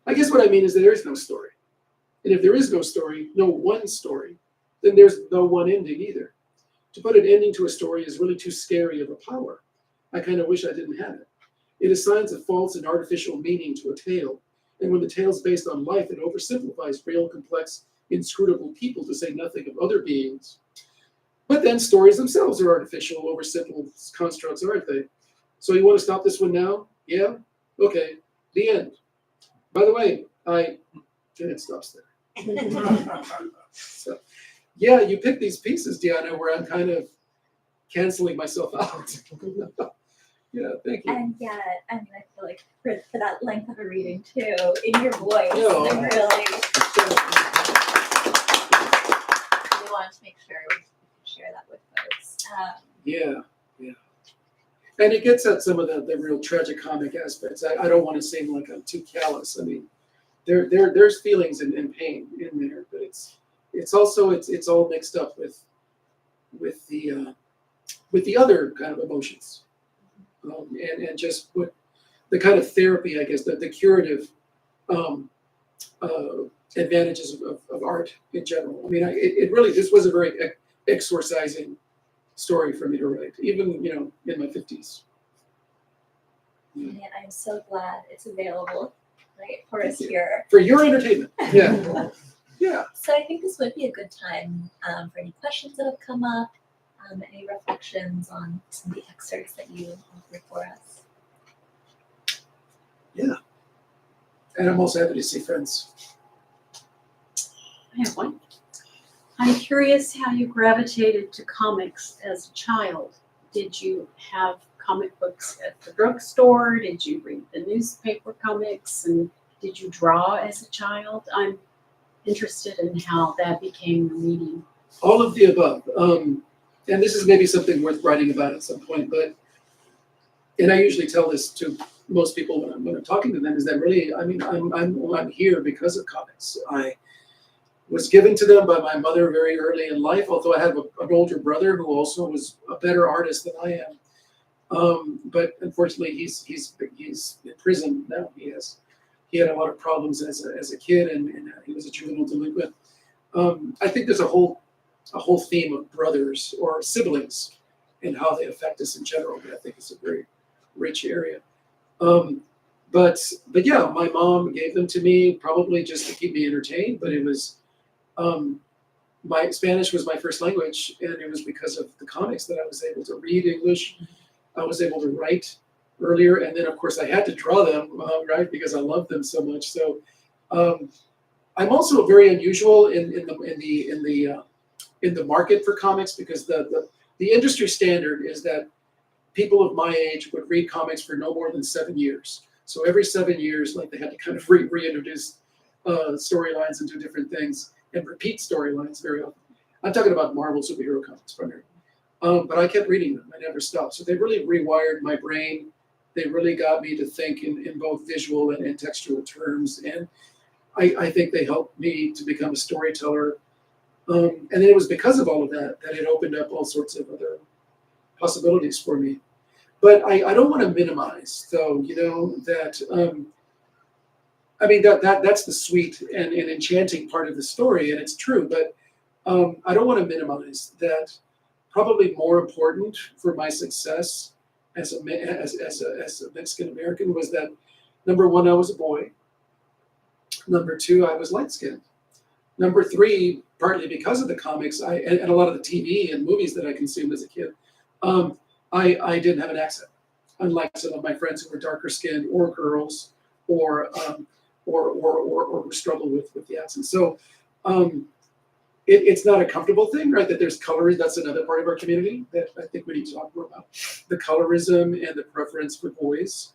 I guess what I mean is there is no story. And if there is no story, no one story, then there's no one ending either. To put an ending to a story is really too scary of a power. I kind of wish I didn't have it. It assigns a false and artificial meaning to a tale. And when the tale's based on life, it oversimplifies real, complex, inscrutable people, to say nothing of other beings. But then stories themselves are artificial, oversimple constructs, aren't they? So you want to stop this one now? Yeah? Okay. The end. By the way, it stops there. So, yeah, you pick these pieces, Deanna, where I'm kind of canceling myself out. Yeah, thank you. And yet, I feel like for that length of a reading too, in your voice, No. I really wanted to make sure we could share that with folks. Yeah. And it gets at some of the real tragicomic aspects. I don't want to seem like I'm too callous. I mean, there's feelings and pain in there, but it's also all mixed up with the other kind of emotions, and just what the kind of therapy, I guess, the curative advantages of art in general. I mean, it really, this was a very exorcising story for me to write, even in my 50s. And I'm so glad it's available, right, for us here. For your entertainment. Yeah. Yeah. So I think this would be a good time for any questions that have come up, any reflections on some of the excerpts that you offered for us. And I'm also happy to see friends. I have one. I'm curious how you gravitated to comics as a child. Did you have comic books at the drugstore? Did you read the newspaper comics? And did you draw as a child? I'm interested in how that became your medium. All of the above. And this is maybe something worth writing about at some point, and I usually tell this to most people when I'm talking to them, is that really, I mean, I'm here because of comics. I was given to them by my mother very early in life, although I have an older brother who also was a better artist than I am. But unfortunately, he's in prison now. He had a lot of problems as a kid, and he was a juvenile delinquent. I think there's a whole theme of brothers or siblings and how they affect us in general. But I think it's a very rich area. But yeah, my mom gave them to me probably just to keep me entertained. But it was my Spanish was my first language, and it was because of the comics that I was able to read English. I was able to write earlier, and then of course I had to draw them, right, because I loved them so much. So I'm also very unusual in the market for comics, because the industry standard is that people of my age would read comics for no more than 7 years. So every 7 years, like, they had to kind of reintroduce storylines and do different things and repeat storylines very often. I'm talking about Marvel superhero comics primarily. But I kept reading them. I never stopped. So they really rewired my brain. They really got me to think in both visual and textual terms. And I think they helped me to become a storyteller. And it was because of all of that that it opened up all sorts of other possibilities for me. But I don't want to minimize, though, that I mean, that's the sweet and enchanting part of the story, and it's true. But I don't want to minimize that. Probably more important for my success as a Mexican American was that, number one, I was a boy. Number two, I was light skinned. Number three, partly because of the comics, and a lot of the TV and movies that I consumed as a kid, I didn't have an accent, unlike some of my friends who were darker skinned, or girls, or who struggle with the accent. So it's not a comfortable thing, right? That there's colorism. That's another part of our community that I think we need to talk more about. The colorism and the preference for boys,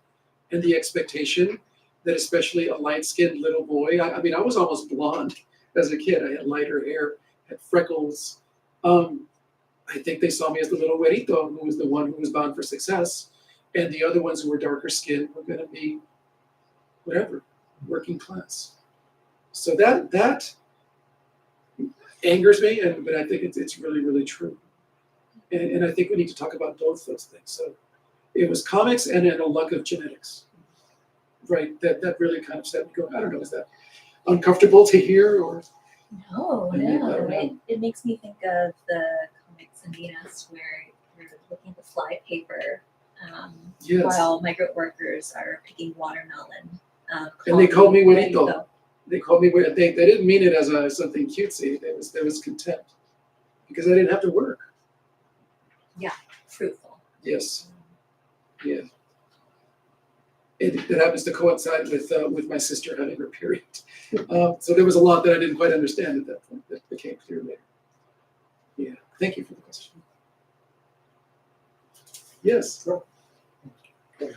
and the expectation that especially a light-skinned little boy. I mean, I was almost blonde as a kid. I had lighter hair, had freckles. I think they saw me as the little güerito, who was the one who was bound for success, and the other ones who were darker skinned were going to be whatever, working class. So that angers me, but I think it's really, really true. And I think we need to talk about both those things. So it was comics and a luck of genetics, right? That really kind of set me going. I don't know, is that uncomfortable to hear, or? No. It makes me think of the comics in Venus where you're looking at the fly paper Yes. while migrant workers are picking watermelon. And they called me güerito. güerito. They called me. They didn't mean it as something cutesy. There was contempt because I didn't have to work. Fruitful. Yes. Yeah. It happens to coincide with my sister having her period. So there was a lot that I didn't quite understand at that point that became clear later. Yeah. Thank you for the question. Yes.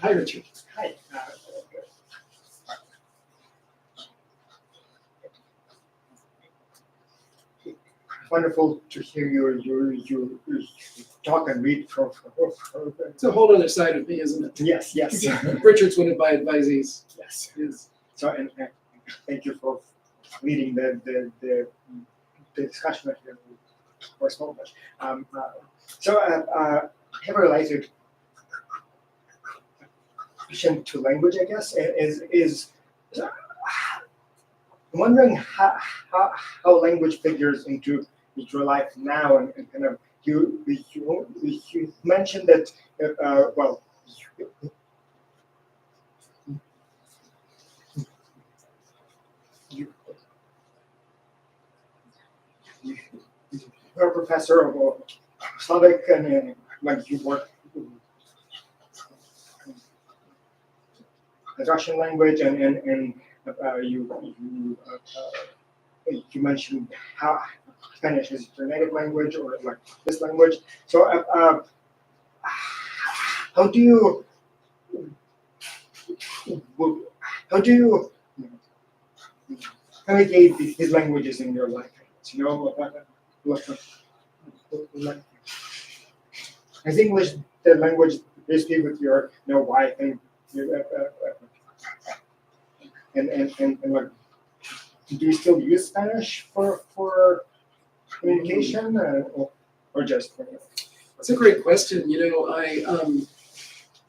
Hi, Richard. Hi. Wonderful to hear you talk and read from. It's a whole other side of me, isn't it? Yes. Richard's one of my advisees. Yes. So and thank you for leading the discussion here for a small bit. So I have a related question to language, I guess, is I'm wondering how language figures into your life now, and kind of you mentioned that you're a professor of Slavic, and like you work Russian language, and you mentioned how Spanish is your native language or like this language. So how do you navigate these languages in your life? You know, like, is English the language you speak with your wife and and like, do you still use Spanish for communication or just? That's a great question. You know,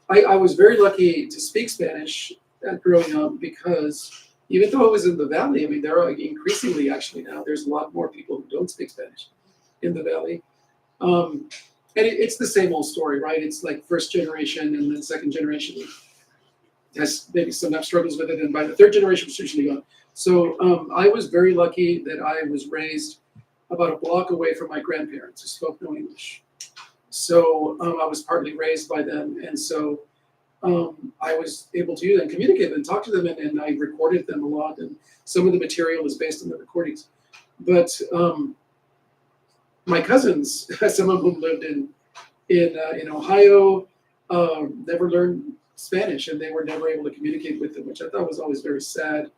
I was very lucky to speak Spanish growing up because even though I was in the valley, I mean, there are increasingly actually now, there's a lot more people who don't speak Spanish in the valley. And it's the same old story, right? It's like first generation and then second generation has maybe sometimes struggles with it. And by the third generation, it's usually gone. So I was very lucky that I was raised about a block away from my grandparents who spoke no English. So I was partly raised by them. And so I was able to then communicate and talk to them, and I recorded them a lot. And some of the material is based on the recordings. But my cousins, some of whom lived in Ohio, never learned Spanish, and they were never able to communicate with them, which I thought was always very sad.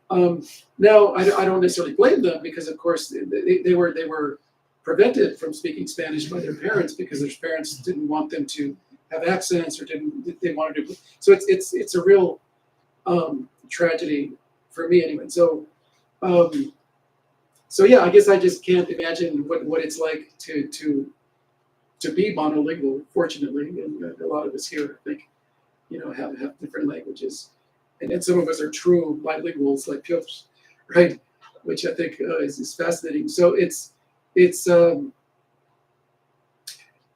Now, I don't necessarily blame them because, of course, they were prevented from speaking Spanish by their parents because their parents didn't want them to have accents or they wanted to. So it's a real tragedy for me anyway. So yeah, I guess I just can't imagine what it's like to be monolingual. Fortunately, and a lot of us here, I think, you know, have different languages, and some of us are true bilinguals like Piotr, right? Which I think is fascinating. So it's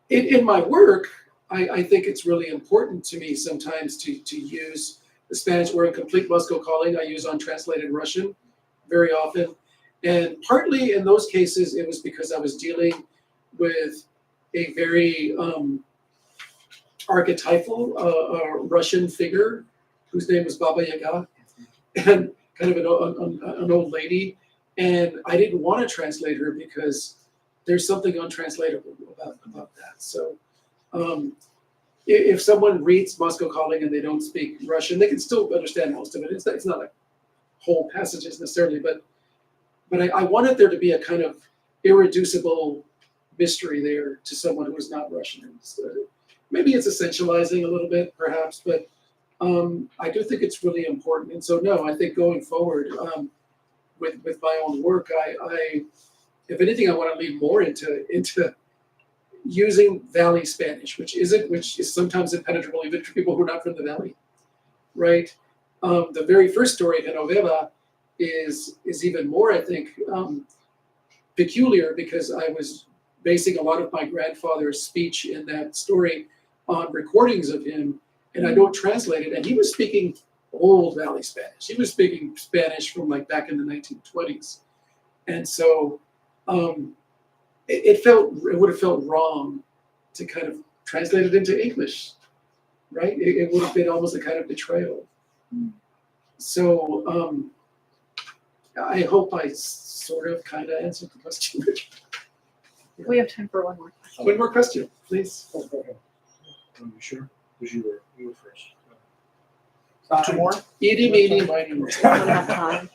in my work, I think it's really important to me sometimes to use the Spanish. We're in complete Moscow calling. I use untranslated Russian very often. And partly in those cases, it was because I was dealing with a very archetypal Russian figure whose name was Baba Yaga, and kind of an old lady. And I didn't want to translate her because there's something untranslatable about that. So if someone reads Moscow Calling and they don't speak Russian, they can still understand most of it. It's not like whole passages necessarily, but I wanted there to be a kind of irreducible mystery there to someone who is not Russian. Maybe it's essentializing a little bit, perhaps, but I do think it's really important. And so, no, I think going forward with my own work, I if anything, I want to lean more into using Valley Spanish, which is sometimes impenetrable even for people who are not from the Valley, right? The very first story, Genoveva, is even more, I think, peculiar because I was basing a lot of my grandfather's speech in that story on recordings of him, and I don't translate it. And he was speaking old Valley Spanish. He was speaking Spanish from like back in the 1920s, and so it would have felt wrong to kind of translate it into English, right? It would have been almost a kind of betrayal. So I hope I sort of kind of answered the question. We have time for one more question. One more question, please. Oh, go ahead. You sure? Because you were first. Two more? Eeny, meeny, miny, moe. We don't have time.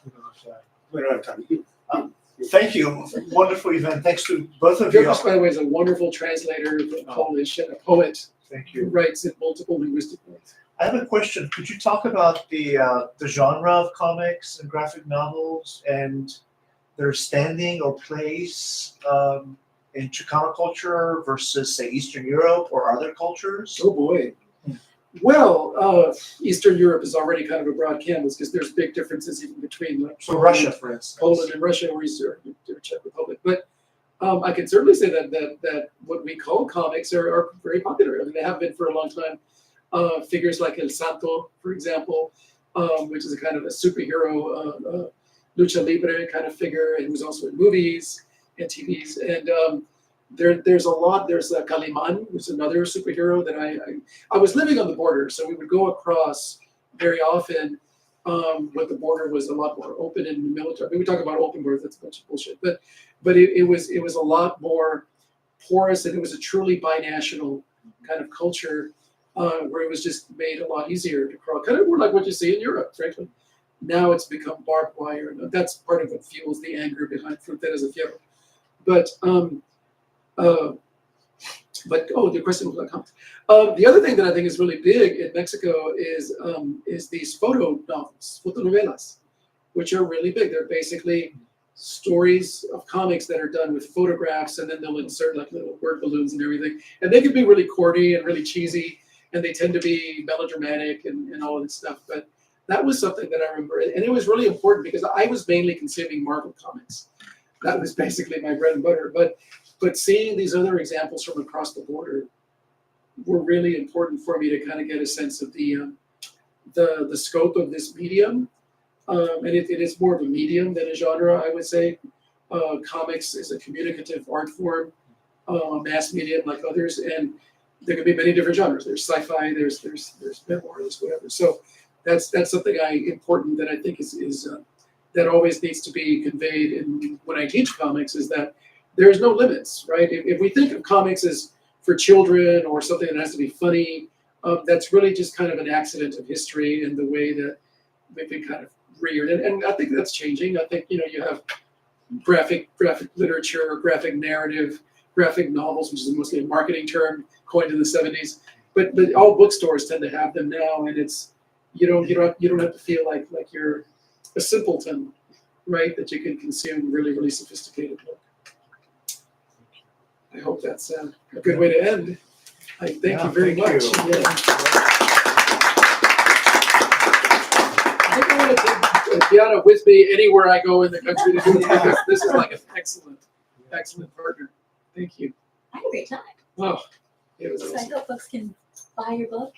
We don't have time. Thank you. Wonderful event. Thanks to both of you. Piotr, by the way, is a wonderful translator of Polish and a poet Thank who you. writes in multiple linguistic ways. I have a question. Could you talk about the genre of comics and graphic novels and their standing or place in Chicano culture versus, say, Eastern Europe or other cultures? Oh boy. Well, Eastern Europe is already kind of a broad canvas because there's big differences even between like So Russia, for instance. Poland and Russia or Czech Republic. But I can certainly say that what we call comics are very popular. I mean, they have been for a long time. Figures like El Santo, for example, which is a kind of a superhero, lucha libre kind of figure, and was also in movies and TVs. And there's a lot. There's Kaliman, who's another superhero that I was living on the border, so we would go across very often when the border was a lot more open in the military. I mean, we talk about open borders, that's a bunch of bullshit, but it was a lot more porous, and it was a truly binational kind of culture where it was just made a lot easier to cross. Kind of more like what you see in Europe, frankly. Now it's become barbed wire, and that's part of what fuels the anger behind Fronteras de Fierro. But the question was about comments. The other thing that I think is really big in Mexico is these photo novels, fotonovelas, which are really big. They're basically stories of comics that are done with photographs, and then they'll insert like little word balloons and everything. And they can be really corny and really cheesy, and they tend to be melodramatic and all of this stuff. But that was something that I remember, and it was really important because I was mainly consuming Marvel comics. That was basically my bread and butter. But seeing these other examples from across the border were really important for me to kind of get a sense of the scope of this medium. And it is more of a medium than a genre, I would say. Comics is a communicative art form, mass medium like others, and there can be many different genres. There's sci-fi, there's memoir, there's whatever. So that's something important that I think is that always needs to be conveyed in when I teach comics, is that there's no limits, right? If we think of comics as for children or something that has to be funny, that's really just kind of an accident of history and the way that they've been kind of reared. And I think that's changing. I think, you have graphic literature, graphic narrative, graphic novels, which is mostly a marketing term coined in the 70s. But all bookstores tend to have them now, and it's you don't have to feel like you're a simpleton, right? That you can consume really, really sophisticated book. I hope that's a good way to end. I thank you very much. Yeah. I think I'm going to take Diana with me anywhere I go in the country to do this, because this is like an excellent partner. Thank you. I had a great time. Oh, it was So I awesome. hope folks can buy your book.